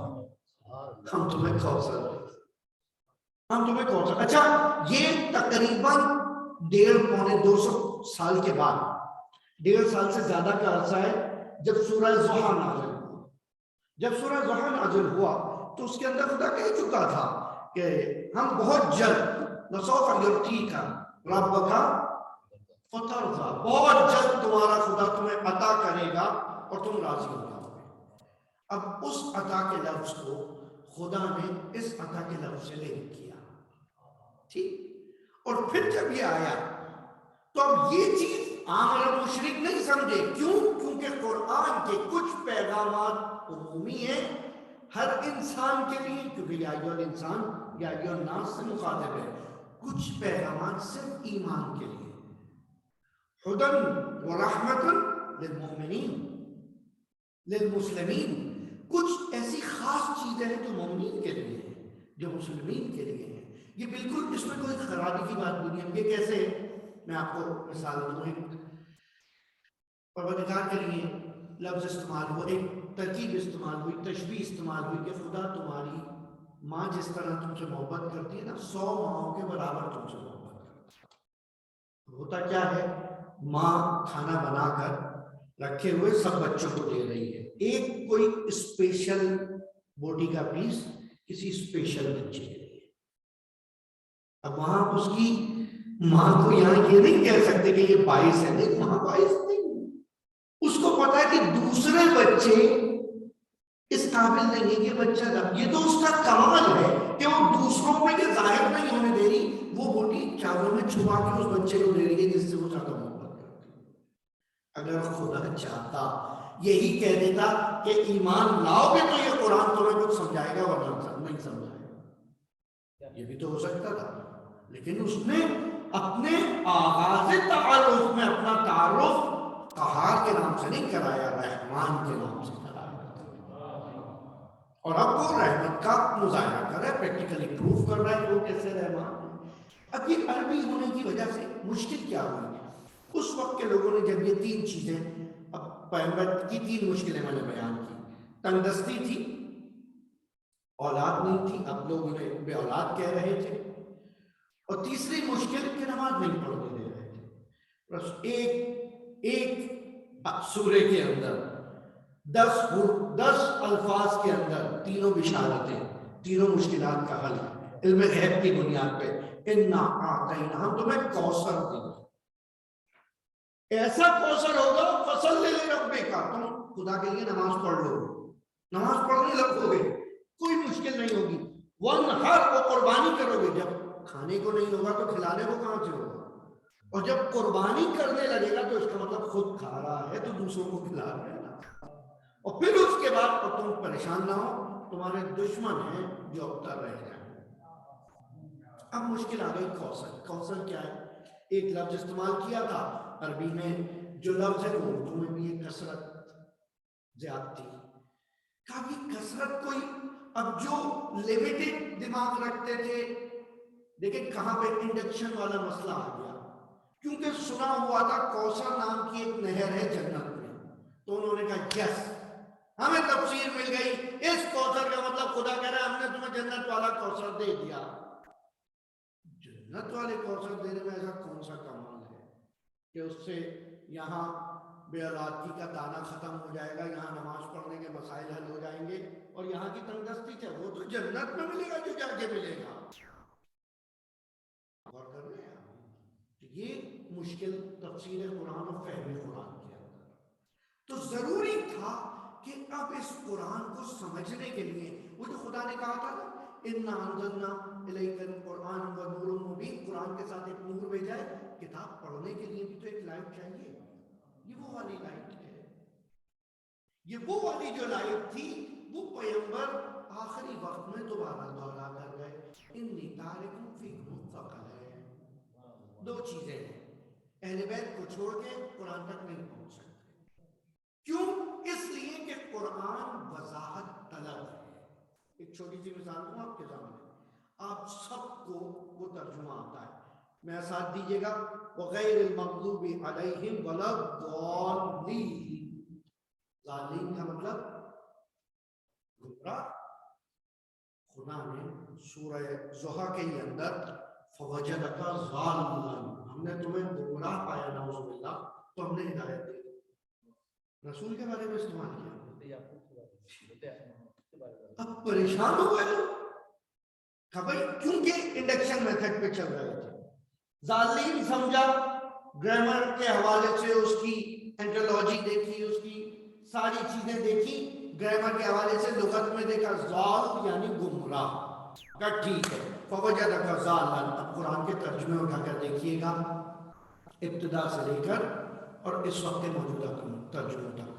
ہم تمہیں کوثر دیں، ہم تمہیں کوثر۔ اچھا، یہ تقریباً 150-200 سال کے بعد، 1.5 سال سے زیادہ کا عرصہ ہے جب سورہ ضحیٰ نازل ہوا۔ جب سورہ ضحیٰ نازل ہوا تو اس کے اندر خدا کہہ چکا تھا کہ ہم بہت جلد لَسَوْفَ يُعْطِيكَ رَبُّكَ فَتَرْضَىٰ، بہت جلد تمہارا خدا تمہیں عطا کرے گا اور تم راضی ہو جاؤ گے۔ اب اس عطا کے لفظ کو خدا نے اس عطا کے لفظ سے لنک کیا، ٹھیک؟ اور پھر جب یہ آیا تو اب یہ چیز عام عرب مشرک نہیں سمجھے۔ کیوں؟ کیونکہ قرآن کے کچھ پیغامات عمومی ہیں ہر انسان کے لیے، کیونکہ یا ایھا الانسان یا ایھا الناس سے مخاطب ہے، کچھ پیغامات صرف ایمان کے لیے، ھدی ورحمۃ للمؤمنین للمسلمین، کچھ ایسی خاص چیزیں ہیں جو مومنین کے لیے ہیں، جو مسلمین کے لیے ہیں۔ یہ بالکل اس میں کوئی خرابی کی بات نہیں ہے۔ یہ کیسے؟ میں آپ کو مثال دوں، ایک پروردگار کے لیے لفظ استعمال ہوا، ایک ترکیب استعمال ہوئی، تشبیہ استعمال ہوئی کہ خدا تمہاری ماں جس طرح تم سے محبت کرتی ہے نا، 100 ماؤں کے برابر تم سے محبت کرتی ہے۔ ہوتا کیا ہے، ماں کھانا بنا کر رکھے ہوئے سب بچوں کو دے رہی ہے، ایک کوئی اسپیشل بوٹی کا پیس کسی اسپیشل بچے کے لیے۔ اب وہاں اس کی ماں کو یہاں یہ نہیں کہہ سکتے کہ یہ باعث ہے، نہیں، وہاں باعث نہیں، اس کو پتا ہے کہ دوسرے بچے اس قابل نہیں ہے کہ بچہ، یہ تو اس کا کمال ہے کہ وہ دوسروں میں یہ ظاہر اگر خدا چاہتا یہی کہہ دیتا کہ ایمان لاؤ گے تو یہ قرآن تمہیں کچھ سمجھائے گا ورنہ نہیں سمجھائے گا، یہ بھی تو ہو سکتا تھا، لیکن اس نے اپنے آغاز تعارف میں اپنا تعارف قہار کے نام سے نہیں کرایا، رحمان کے نام سے کرایا، اور اب وہ رحمت کا مظاہرہ کر رہا ہے، پریکٹیکلی پروف کر رہا ہے کہ وہ کیسے رحمان ہے۔ اب یہ عربی ہونے کی وجہ سے مشکل کیا ہوئی؟ اس وقت کے لوگوں نے جب یہ تین چیزیں، اب پیغمبر کی تین مشکلیں میں نے بیان کی، تنگ دستی تھی، اولاد نہیں تھی، اب لوگ انہیں بے اولاد کہہ رہے تھے، اور تیسری مشکل کہ نماز نہیں پڑھنے دے رہے تھے۔ بس ایک سورے کے اندر 10 الفاظ کے اندر تینوں بشارتیں، تینوں مشکلات کا حل علم غیب کی بنیاد پہ، انا اعطینا، ہم تمہیں کوثر دیں گے، ایسا کوثر ہوگا فصلی لربک، تم خدا کے لیے نماز پڑھ لو، نماز پڑھنے لگو گے، کوئی مشکل نہیں ہوگی، وانحر، کو قربانی کرو گے، جب کھانے کو نہیں ہوگا تو کھلانے کو کہاں سے ہوگا، اور جب قربانی کرنے لگے گا تو اس کا مطلب خود کھا رہا ہے تو دوسروں کو کھلا رہا ہے نا، اور پھر اس کے بعد اور تم پریشان نہ ہو، تمہارے دشمن ہیں جو اب تک رہ جائیں۔ اب مشکل آ گئی کوثر۔ کوثر کیا ہے؟ ایک لفظ استعمال کیا تھا عربی میں، جو لفظ ہے وہ اردو میں بھی ہے، کثرت، زیادتی۔ کافی کثرت کوئی، اب جو لیمیٹڈ دماغ رکھتے تھے، لیکن کہاں پہ انڈکشن والا مسئلہ آ گیا، کیونکہ سنا ہوا تھا کوثر نام کی ایک نہر ہے جنت میں، تو انہوں نے کہا یس، ہمیں تفسیر مل گئی، اس کوثر کا مطلب خدا کہہ رہا ہے ہم نے تمہیں جنت والا کوثر دے دیا۔ جنت والے کوثر دینے میں ایسا کون سا کمال ہے کہ اس سے یہاں بے اولادگی کا تانا ختم ہو جائے گا، یہاں نماز پڑھنے کے مسائل حل ہو جائیں گے، اور یہاں کی تنگ دستی سے وہ تو جنت میں ملے گا جو جا کے ملے گا۔ غور کر رہے ہیں آپ؟ یہ مشکل تفسیر قرآن اور فہم قرآن کے اندر، تو ضروری تھا کہ اب اس قرآن کو سمجھنے کے لیے، وہ جو خدا نے کہا تھا نا، اِنَّا أَنزَلْنَا إِلَيْكَ الْقُرْآنَ وَنُورٌ مُبِينٌ، قرآن کے ساتھ ایک نور بھیجا ہے، کتاب پڑھنے کے لیے بھی تو ایک لائٹ چاہیے، یہ وہ والی لائٹ ہے، یہ وہ والی جو لائٹ تھی، وہ پیغمبر آخری وقت میں دوبارہ دوہرا کر گئے، انی تارکم فیکم الثقلین۔ دو چیزیں ہیں، اہل بیت کو چھوڑ کے قرآن تک نہیں پہنچ سکتے، کیوں؟ اس لیے کہ قرآن وضاحت طلب ہے۔ ایک چھوٹی سی مثال دوں آپ کے سامنے، آپ سب کو وہ ترجمہ آتا ہے، میرا ساتھ دیجیے گا، وغیر المغضوب علیہم ولا الضالین، ضالین کا مطلب گمراہ۔ خدا نے سورہ ضحیٰ کے ہی اندر فوجدک ضالا، ہم نے تمہیں گمراہ پایا، نعوذ باللہ، تو ہم نے ہدایت دی، رسول کے بارے میں استعمال کیا۔ اب پریشان ہو گئے کہ بھائی کیونکہ انڈکشن میتھڈ پہ چل رہے تھے، ظالم سمجھا، گرامر کے حوالے سے اس کی اینٹولوجی دیکھی، اس کی ساری چیزیں دیکھی، گرامر کے حوالے سے لغت میں دیکھا، ضال یعنی گمراہ، کہا ٹھیک ہے، فوجدک ضالا۔ اب قرآن کے ترجمے اٹھا کر دیکھیے گا، ابتدا سے لے کر اور اس وقت کے موجودہ ترجمہ تک،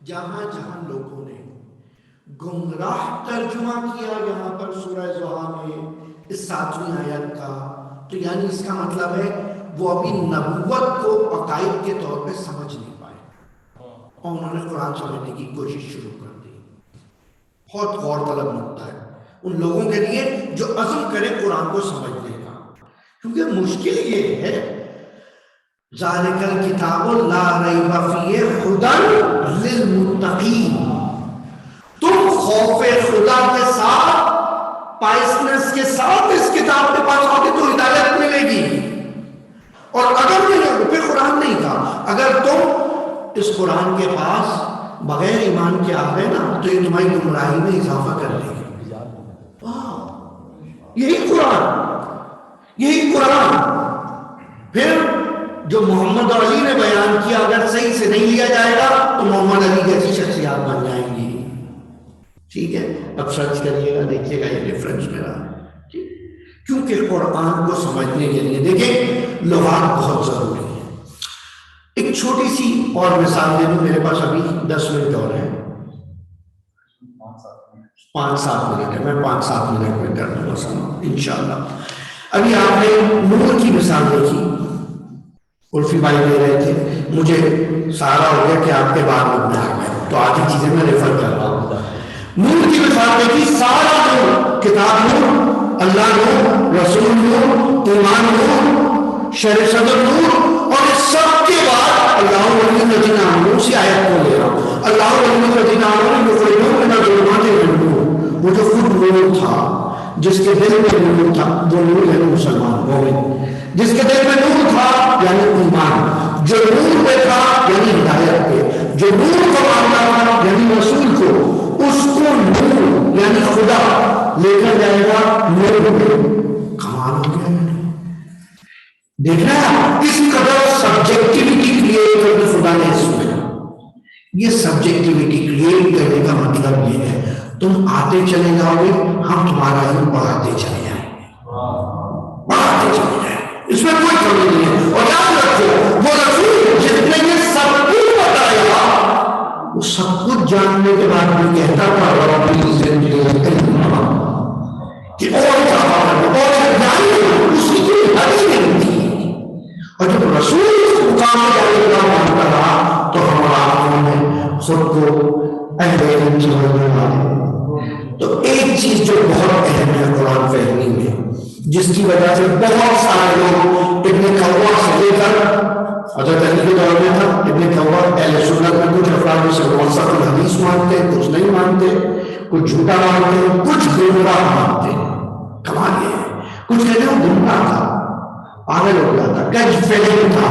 جہاں جہاں لوگوں نے گمراہ ترجمہ کیا یہاں پر سورہ ضحیٰ میں اس 7ویں آیت کا، تو یعنی اس کا مطلب ہے وہ ابھی نبوت کو عقائد کے طور پہ سمجھ نہیں پائے، اور انہوں نے قرآن سمجھنے کی کوشش شروع کر دی۔ بہت غور طلب نقطہ ہے ان لوگوں کے لیے جو عزم کرے قرآن کو سمجھنے کا، کیونکہ مشکل یہ ہے، ذالک الکتاب لا ریب فیہ ھدی للمتقین، تم خوف خدا کے ساتھ، پائسنس کے ساتھ اس کتاب کے پاس آؤ گے تو ہدایت ملے گی، اور اگر نہیں ہو پھر قرآن نہیں کہا، اگر تم اس قرآن کے پاس بغیر ایمان کے آ گئے نا تو یہ تمہاری گمراہی میں اضافہ کر دے گی۔ یہی قرآن پھر جو محمد علی نے بیان کیا اگر صحیح سے نہیں لیا جائے گا تو محمد علی جیسی شخصیات بن جائیں گی۔ ٹھیک ہے، اب سرچ کریے گا، دیکھیے گا یہ ریفرنس میرا، کیونکہ قرآن کو سمجھنے کے لیے دیکھیں لغات بہت ضروری ہے۔ ایک چھوٹی سی اور مثال دے دوں، میرے پاس ابھی 10 منٹ اور ہیں، 5-7 منٹ ہے، میں 5-7 منٹ میں کر دوں گا انشاءاللہ۔ ابھی آپ نے نور کی مثال دیکھی، عرفی بھائی دے رہے تھے، مجھے سارا ہو گیا کہ آپ کے بعد میں آ گیا، تو آدھی چیزیں میں ریفر کر رہا ہوں۔ نور کی مثال دیکھی، سارا نور، کتاب نور، اللہ نور، رسول نور، ایمان نور، شرع صدر نور، اور اس سب کے بعد اللہ ولی الذین آمنوا، اسی آیت کو لے رہا ہوں، اللہ ولی الذین آمنوا یخرجون من الظلمات الی النور، وہ جو خود نور تھا، جس کے دل میں نور تھا، وہ نور ہے مسلمان مومن، جس کے دل میں نور تھا یعنی ایمان، جو نور پہ تھا یعنی ہدایت پہ، جو نور کو مانتا تھا یعنی رسول کو، اس کو نور یعنی خدا لے کر جائے گا نور پہ۔ کمال ہو گیا، دیکھنا کس قدر سبجیکٹیوٹی کریٹ کرنے خدا نے اس میں۔ یہ سبجیکٹیوٹی کریٹ کرنے کا مطلب یہ ہے تم آتے چلے جاؤ گے، ہم تمہارا علم بڑھاتے چلے جائیں گے، بڑھاتے چلے جائیں گے، اس میں کوئی کمی نہیں ہے۔ اور یاد رکھو وہ رسول جس نے یہ سب کچھ بتایا، وہ سب کچھ جاننے کے بعد بھی کہتا تھا ربی زدنی علما، کہ اور جانیے، اس کی کوئی حد ہی نہیں تھی۔ اور جب رسول اس مقام پہ جانے کا مانتا رہا تو ہمارا نے خود کو اہل علم سمجھنے والے۔ تو ایک چیز جو بہت اہم ہے قرآن فہمی میں، جس کی وجہ سے بہت سارے لوگ ابن کوا سے لے کر حضرت علی کے دور میں تھا، ابن کوا اہل سنت میں کچھ افراد اسے موثق الحدیث مانتے، کچھ نہیں مانتے، کچھ جھوٹا مانتے، کچھ گمراہ مانتے۔ کمال یہ ہے، کچھ کہتے ہیں وہ گمراہ تھا، پاگل ہو گیا تھا، کج فہم تھا۔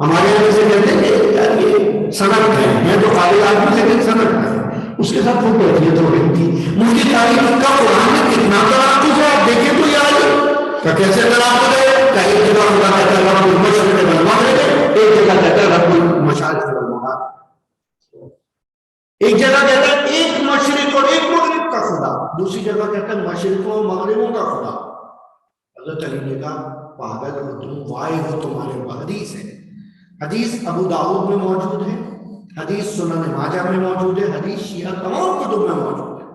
ہمارے یہاں سے کہتے ہیں کہ یار یہ سنت ہے، میں تو قابل آدمی لیکن سنت ہے، اس کے ساتھ وہ بیٹھی ہے تو بیٹھی مجھے تعریف کا قرآن میں کتنا تناقض ہے، آپ دیکھیں تو یار کا کیسے تناقض ہے۔ ایک جگہ خدا کہتا ہے رب المشرق والمغرب، ایک جگہ کہتا ہے رب المشارق والمغرب، ایک جگہ کہتا ہے ایک مشرق اور ایک مغرب کا خدا، دوسری جگہ کہتا ہے مشرقوں اور مغربوں کا خدا۔ حضرت علی نے کہا پاگل ہو تم، وائے ہو تمہارے حدیث ہے، حدیث ابو داؤد میں موجود ہے، حدیث سنن ماجہ میں موجود ہے، حدیث شیعہ تمام کتب میں موجود ہے۔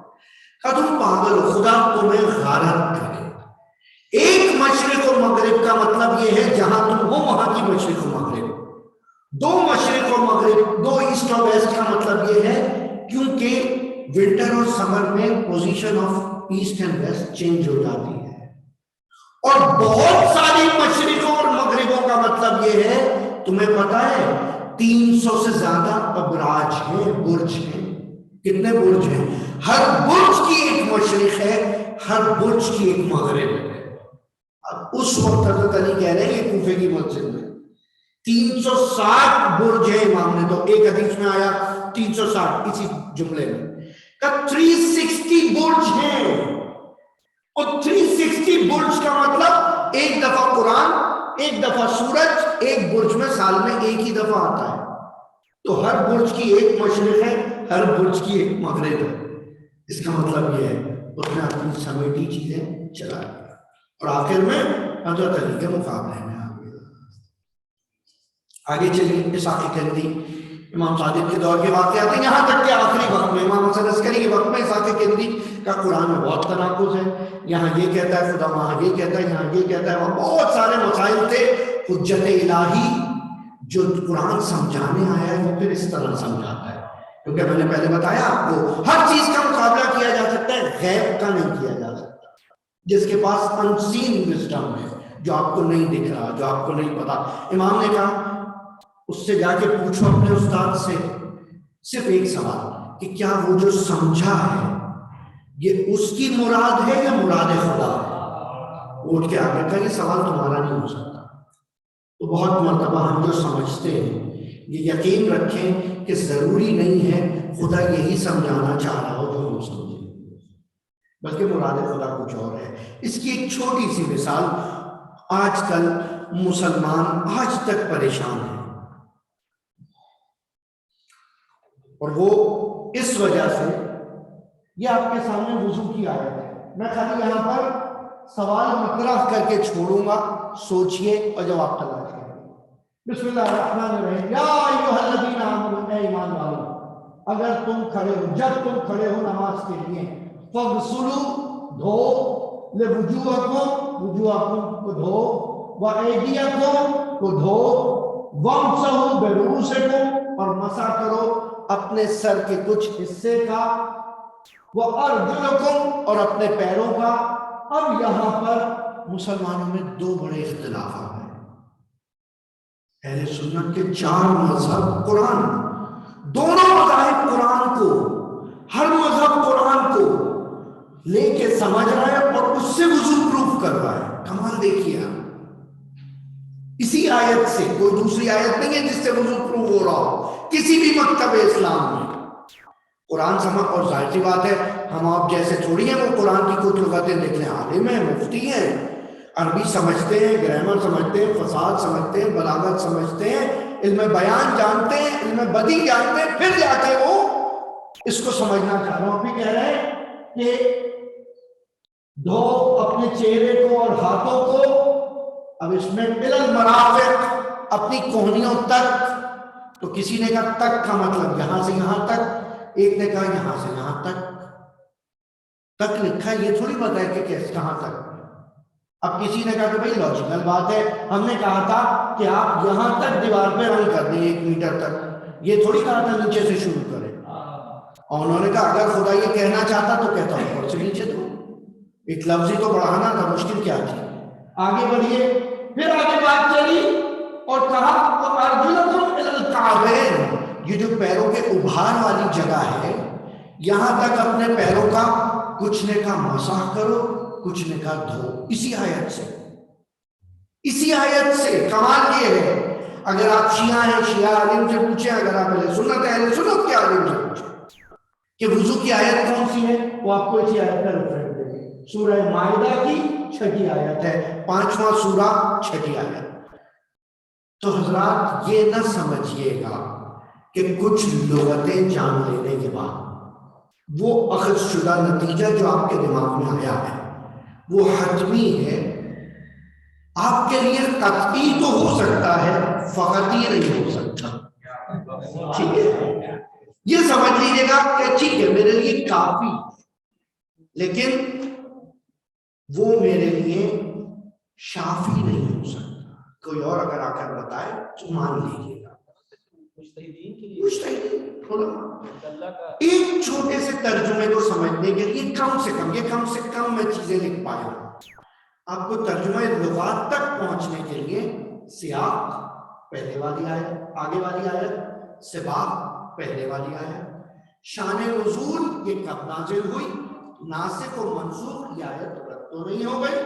کہا تم پاگل ہو، خدا تمہیں غارت کرے۔ ایک مشرق و مغرب کا مطلب یہ ہے جہاں تم ہو وہاں کی مشرق و مغرب، دو مشرق و مغرب، دو ایسٹ اور ویسٹ کا مطلب یہ ہے کیونکہ ونٹر اور سمر میں position of east and west change ہو جاتی ہے، اور بہت ساری مشرقوں اور مغربوں کا مطلب یہ ہے، تمہیں پتا ہے 300 سے زیادہ ابراج ہیں، برج ہیں۔ کتنے برج ہیں؟ ہر برج کی ایک مشرق ہے، ہر برج کی ایک مغرب ہے۔ اب اس وقت حضرت علی کہہ رہے ہیں یہ کوفے کی مسجد میں 360 برج ہیں، امام نے تو ایک حدیث میں آیا 360 اسی جملے میں، کہ 360 برج ہیں، اور 360 برج کا مطلب ایک دفعہ قرآن، ایک دفعہ سورج ایک برج میں سال میں ایک ہی دفعہ آتا ہے، تو ہر برج کی ایک مشرق ہے، ہر برج کی ایک مغرب ہے۔ اس کا مطلب یہ ہے اس نے اپنی سمیٹی چیزیں چلا دی اور آخر میں حضرت علی کے مقابلے میں آ گیا۔ آگے چلیے، اسحاق کندی امام صادق کے دور کے واقعات ہیں، یہاں تک کہ آخری وقت میں امام حسن عسکری کے وقت میں اسحاق کندی کا قرآن میں بہت تناقض ہے، یہاں یہ کہتا ہے خدا، وہاں یہ کہتا ہے، یہاں یہ کہتا ہے، وہاں بہت سارے مسائل تھے۔ حجت الہی جو قرآن سمجھانے آیا ہے وہ پھر اس طرح سمجھاتا ہے، کیونکہ میں نے پہلے بتایا آپ کو ہر چیز کا مقابلہ کیا جا سکتا ہے، غیب کا نہیں کیا جا سکتا۔ جس کے پاس انسین وزڈم ہے، جو آپ کو نہیں دکھ رہا، جو آپ کو نہیں پتا، امام نے کہا اس سے جا کے پوچھو اپنے استاد سے صرف ایک سوال کہ کیا وہ جو سمجھا ہے یہ اس کی مراد ہے یا مراد خدا ہے؟ اٹھ کے آگے کہا یہ سوال تمہارا نہیں ہو سکتا۔ تو بہت مرتبہ ہم جو سمجھتے ہیں یہ یقین رکھیں کہ ضروری نہیں ہے خدا یہی سمجھانا چاہ رہا ہو جو ہم سمجھیں، بلکہ مراد خدا کچھ اور ہے۔ اس کی ایک چھوٹی سی مثال، آج کل مسلمان آج تک پریشان ہیں، اور وہ اس وجہ سے، یہ آپ کے سامنے وضو کی آیت ہے، میں خالی یہاں پر سوال مطرح کر کے چھوڑوں گا، سوچئے اور جواب تلاش کریں۔ بسم اللہ الرحمن الرحیم یا ایھا الذین آمنوا اے ایمان والو اگر تم کھڑے ہو جب تم کھڑے ہو نماز کے لیے فاغسلوا دھو لوجوہکم وجوہکم کو دھو وایدیکم کو دھو وامسحوا برؤوسکم اور مسح کرو اپنے سر کے کچھ حصے کا وارجلکم اور اپنے پیروں کا. اب یہاں پر مسلمانوں میں دو بڑے اختلافات ہیں. اہل سنت کے 4 مذہب قرآن دونوں مذاہب قرآن کو ہر مذہب قرآن کو لے کے سمجھ رہا ہے اور اس سے وضو پروف کر رہا ہے. کمال دیکھیے آپ اسی آیت سے کوئی دوسری آیت نہیں ہے جس سے وضو پروف ہو رہا ہو کسی بھی مکتب اسلام میں. قرآن سمجھ اور ظاہر سی بات ہے ہم آپ جیسے تھوڑی ہیں وہ قرآن کی کچھ لغتیں دیکھ لیں عالم ہیں مفتی ہیں عربی سمجھتے ہیں گرامر سمجھتے ہیں فصاحت سمجھتے ہیں بلاغت سمجھتے ہیں علم بیان جانتے ہیں علم بدی جانتے ہیں پھر جا کے وہ اس کو سمجھنا چاہ رہا ہوں. ابھی کہہ رہے ہیں کہ دھو اپنے چہرے کو اور ہاتھوں کو. اب اس میں بلل مرافق اپنی کوہنیوں تک تو کسی نے کہا تک کا مطلب یہاں سے یہاں تک ایک نے کہا یہاں سے یہاں تک لکھا ہے یہ تھوڑی پتا ہے کہ کیسے کہاں تک. اب کسی نے کہا کہ بھائی لاجیکل بات ہے ہم نے کہا تھا کہ آپ یہاں تک دیوار پہ رنگ کر دیں 1 میٹر تک یہ تھوڑی کہا تھا نیچے سے شروع کریں. اور انہوں نے کہا اگر خدا یہ کہنا چاہتا تو کہتا ہوں اوپر سے نیچے تو ایک لفظ ہی تو بڑھانا تھا مشکل کیا تھی. آگے بڑھیے پھر آگے بات چلی اور کہا وارجلکم الی الکعبین یہ جو پیروں کے ابھار والی جگہ ہے یہاں تک اپنے پیروں کا کچھ نے کہا مسح کرو کچھ نے کہا دھو. اسی آیت سے کمال یہ ہے اگر آپ شیعہ ہیں شیعہ عالم سے پوچھیں اگر آپ اہل سنت ہیں اہل سنت کے عالم سے پوچھیں کہ وضو کی آیت کون سی ہے وہ آپ کو اسی آیت کا ریفرنس دے گی. سورہ مائدہ کی 6 آیت ہے 5واں سورہ 6 آیت. تو حضرات یہ نہ سمجھیے گا کہ کچھ لغتیں جان لینے کے بعد وہ اخذ شدہ نتیجہ جو آپ کے دماغ میں آیا ہے وہ حتمی ہے. آپ کے لیے قطعی تو ہو سکتا ہے فقط ہی نہیں ہو سکتا. ٹھیک ہے یہ سمجھ لیجیے گا کہ ٹھیک ہے میرے لیے کافی لیکن وہ میرے لیے شافی نہیں ہو سکتا. کوئی اور اگر آ کر بتائے تو مان لیجیے گا. ایک چھوٹے سے ترجمے کو سمجھنے کے لیے کم سے کم میں چیزیں لکھ پایا ہوں. آپ کو ترجمہ لغات تک پہنچنے کے لیے سیاق پہلے والی آیت آگے والی آیت سباق پہلے والی آیت شان نزول یہ کب نازل ہوئی ناسخ و منسوخ یہ آیت رد تو نہیں ہو گئی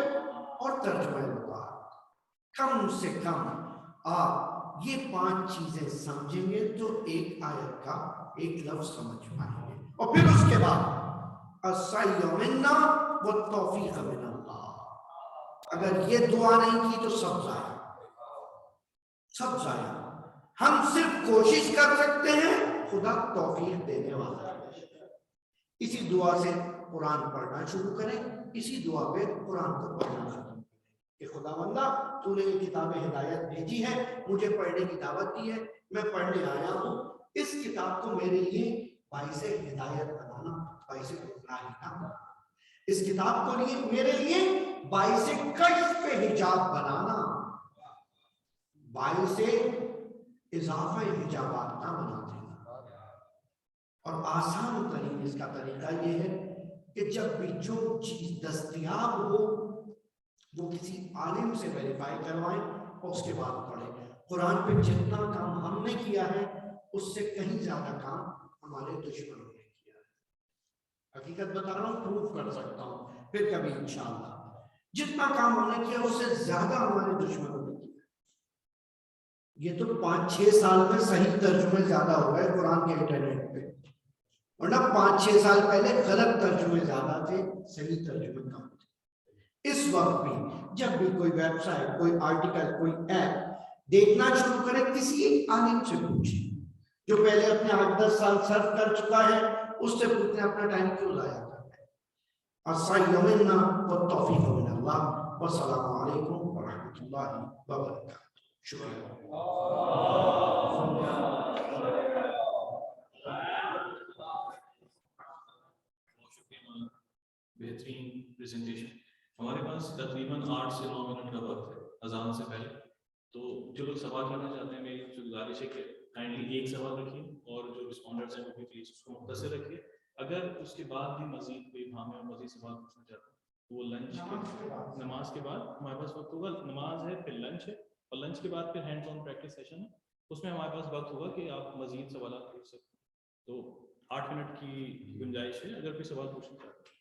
اور ترجمہ لغات کم سے کم آپ یہ 5 چیزیں سمجھیں گے تو ایک آیت کا ایک لفظ سمجھ پائیں گے. اور پھر اس کے بعد السعی منا والتوفیق من اللہ. اگر یہ دعا نہیں کی تو سب ضائع. ہم صرف کوشش کر سکتے ہیں خدا توفیق دینے والا ہے. اسی دعا سے قرآن پڑھنا شروع کریں اسی دعا پہ قرآن کو پڑھنا ختم کریں کہ خدا بندہ تو نے یہ کتاب ہدایت بھیجی ہے مجھے پڑھنے کی دعوت دی ہے میں پڑھنے آیا ہوں اس کتاب کو میرے لیے باعث ہدایت بنانا باعث گمراہی نہ بنانا. اس کتاب کو لیے میرے لیے باعث کشف حجاب بنانا باعث اضافہ حجابات نہ بنا دینا. اور آسان ترین اس کا طریقہ یہ ہے کہ جب بھی جو چیز دستیاب ہو وہ کسی عالم سے ویریفائی کروائیں اور اس کے بعد پڑھیں. قرآن پہ جتنا کام ہم نے کیا ہے اس سے کہیں زیادہ کام ہمارے دشمنوں نے کیا ہے. حقیقت بتا رہا ہوں پروف کر سکتا ہوں پھر کبھی انشاءاللہ جتنا کام ہم نے کیا اس سے زیادہ ہمارے دشمنوں نے کیا. یہ تو 5-6 سال میں صحیح ترجمے زیادہ ہو گئے قرآن کے انٹرنیٹ پہ ورنہ 5-6 سال پہلے غلط ترجمے زیادہ تھے صحیح ترجمے کم تھے. اس وقت بھی جب بھی کوئی ویب سائٹ کوئی آرٹیکل کوئی ایپ دیکھنا شروع کرے کسی ایک عالم سے پوچھیں جو پہلے اپنے 8-10 سال سرف کر چکا ہے اس سے پوچھیں اپنا ٹائم کیوں ضائع کرنا ہے. السعی منا والتوفیق من اللہ والسلام علیکم ورحمۃ اللہ وبرکاتہ. شکریہ. بہت شکریہ مولانا، بہترین پریزنٹیشن. ہمارے پاس تقریباً 8 سے 9 منٹ کا وقت ہے اذان سے پہلے، تو جو لوگ سوال کرنا چاہتے ہیں میری جو گزارش ہے کہ کائنڈلی ایک سوال رکھیے اور جو رسپونڈرز ہیں وہ بھی پلیز اس کو مختصر رکھیے. اگر اس کے بعد بھی مزید کوئی ہمیں اور مزید سوال پوچھنا چاہتے ہیں تو وہ لنچ کے نماز کے بعد ہمارے پاس وقت ہوگا. نماز ہے پھر لنچ ہے اور لنچ کے بعد پھر ہینڈز آن پریکٹس سیشن ہے. اس میں ہمارے پاس وقت ہوگا کہ آپ مزید سوالات پوچھ سکتے ہیں. تو 8 منٹ کی گنجائش ہے اگر کوئی سوال پوچھنا چاہتے ہیں.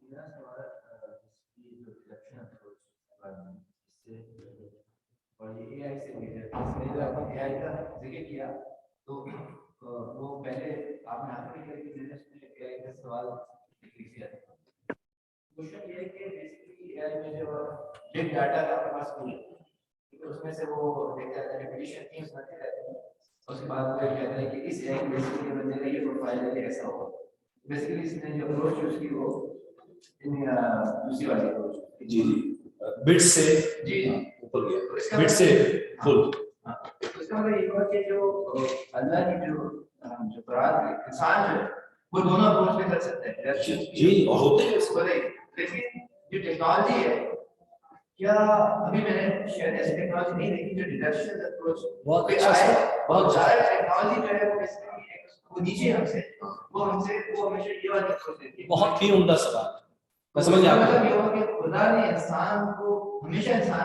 میرا سوال اس کی جو ڈسکشن اپروچ سے اور یہ اے آئی سے ریلیٹڈ ہے. اس میں جو آپ نے اے آئی کا ذکر کیا تو وہ پہلے آپ نے آخری کیا کہ میں نے اے آئی کا سوال لکھ دیا تھا. کوشچن یہ ہے کہ بیسیکلی اے آئی میں جو بگ ڈاٹا کا آپ کے پاس نہیں ہے کیونکہ اس میں سے وہ دیکھتا ہے ریپیٹیشن تھیمز بنتے رہتے ہیں. اس کے بعد وہ کہتا ہے کہ اس اے آئی بیسیکلی بندے کا یہ پروفائل ہے کہ ایسا ہوگا. بیسیکلی اس نے جو اپروچ یوز کی وہ دوسری والی اپروچ. جی بٹ سے جی اوپر گیا, اس کا بٹ سے فل. اس کا مطلب یہ ہوا کہ جو اللہ کی جو قرآن انسان جو ہے وہ دونوں اپروچ پہ کر سکتے ہیں. جی اور ہوتے ہیں. اس کو لیکن جو ٹیکنالوجی ہے کیا ابھی میں نے شاید ایسی ٹیکنالوجی نہیں دیکھی جو ڈیڈکشن اپروچ بہت اچھا ہے. بہت زیادہ ٹیکنالوجی جو ہے وہ وہ نیچے ہم سے وہ ہمیشہ یہ والی اپروچ دیتی ہے. بہت ہی عمدہ سوال, میں سمجھ گیا. مطلب یہ ہوا کہ خدا نے انسان کو ہمیشہ انسان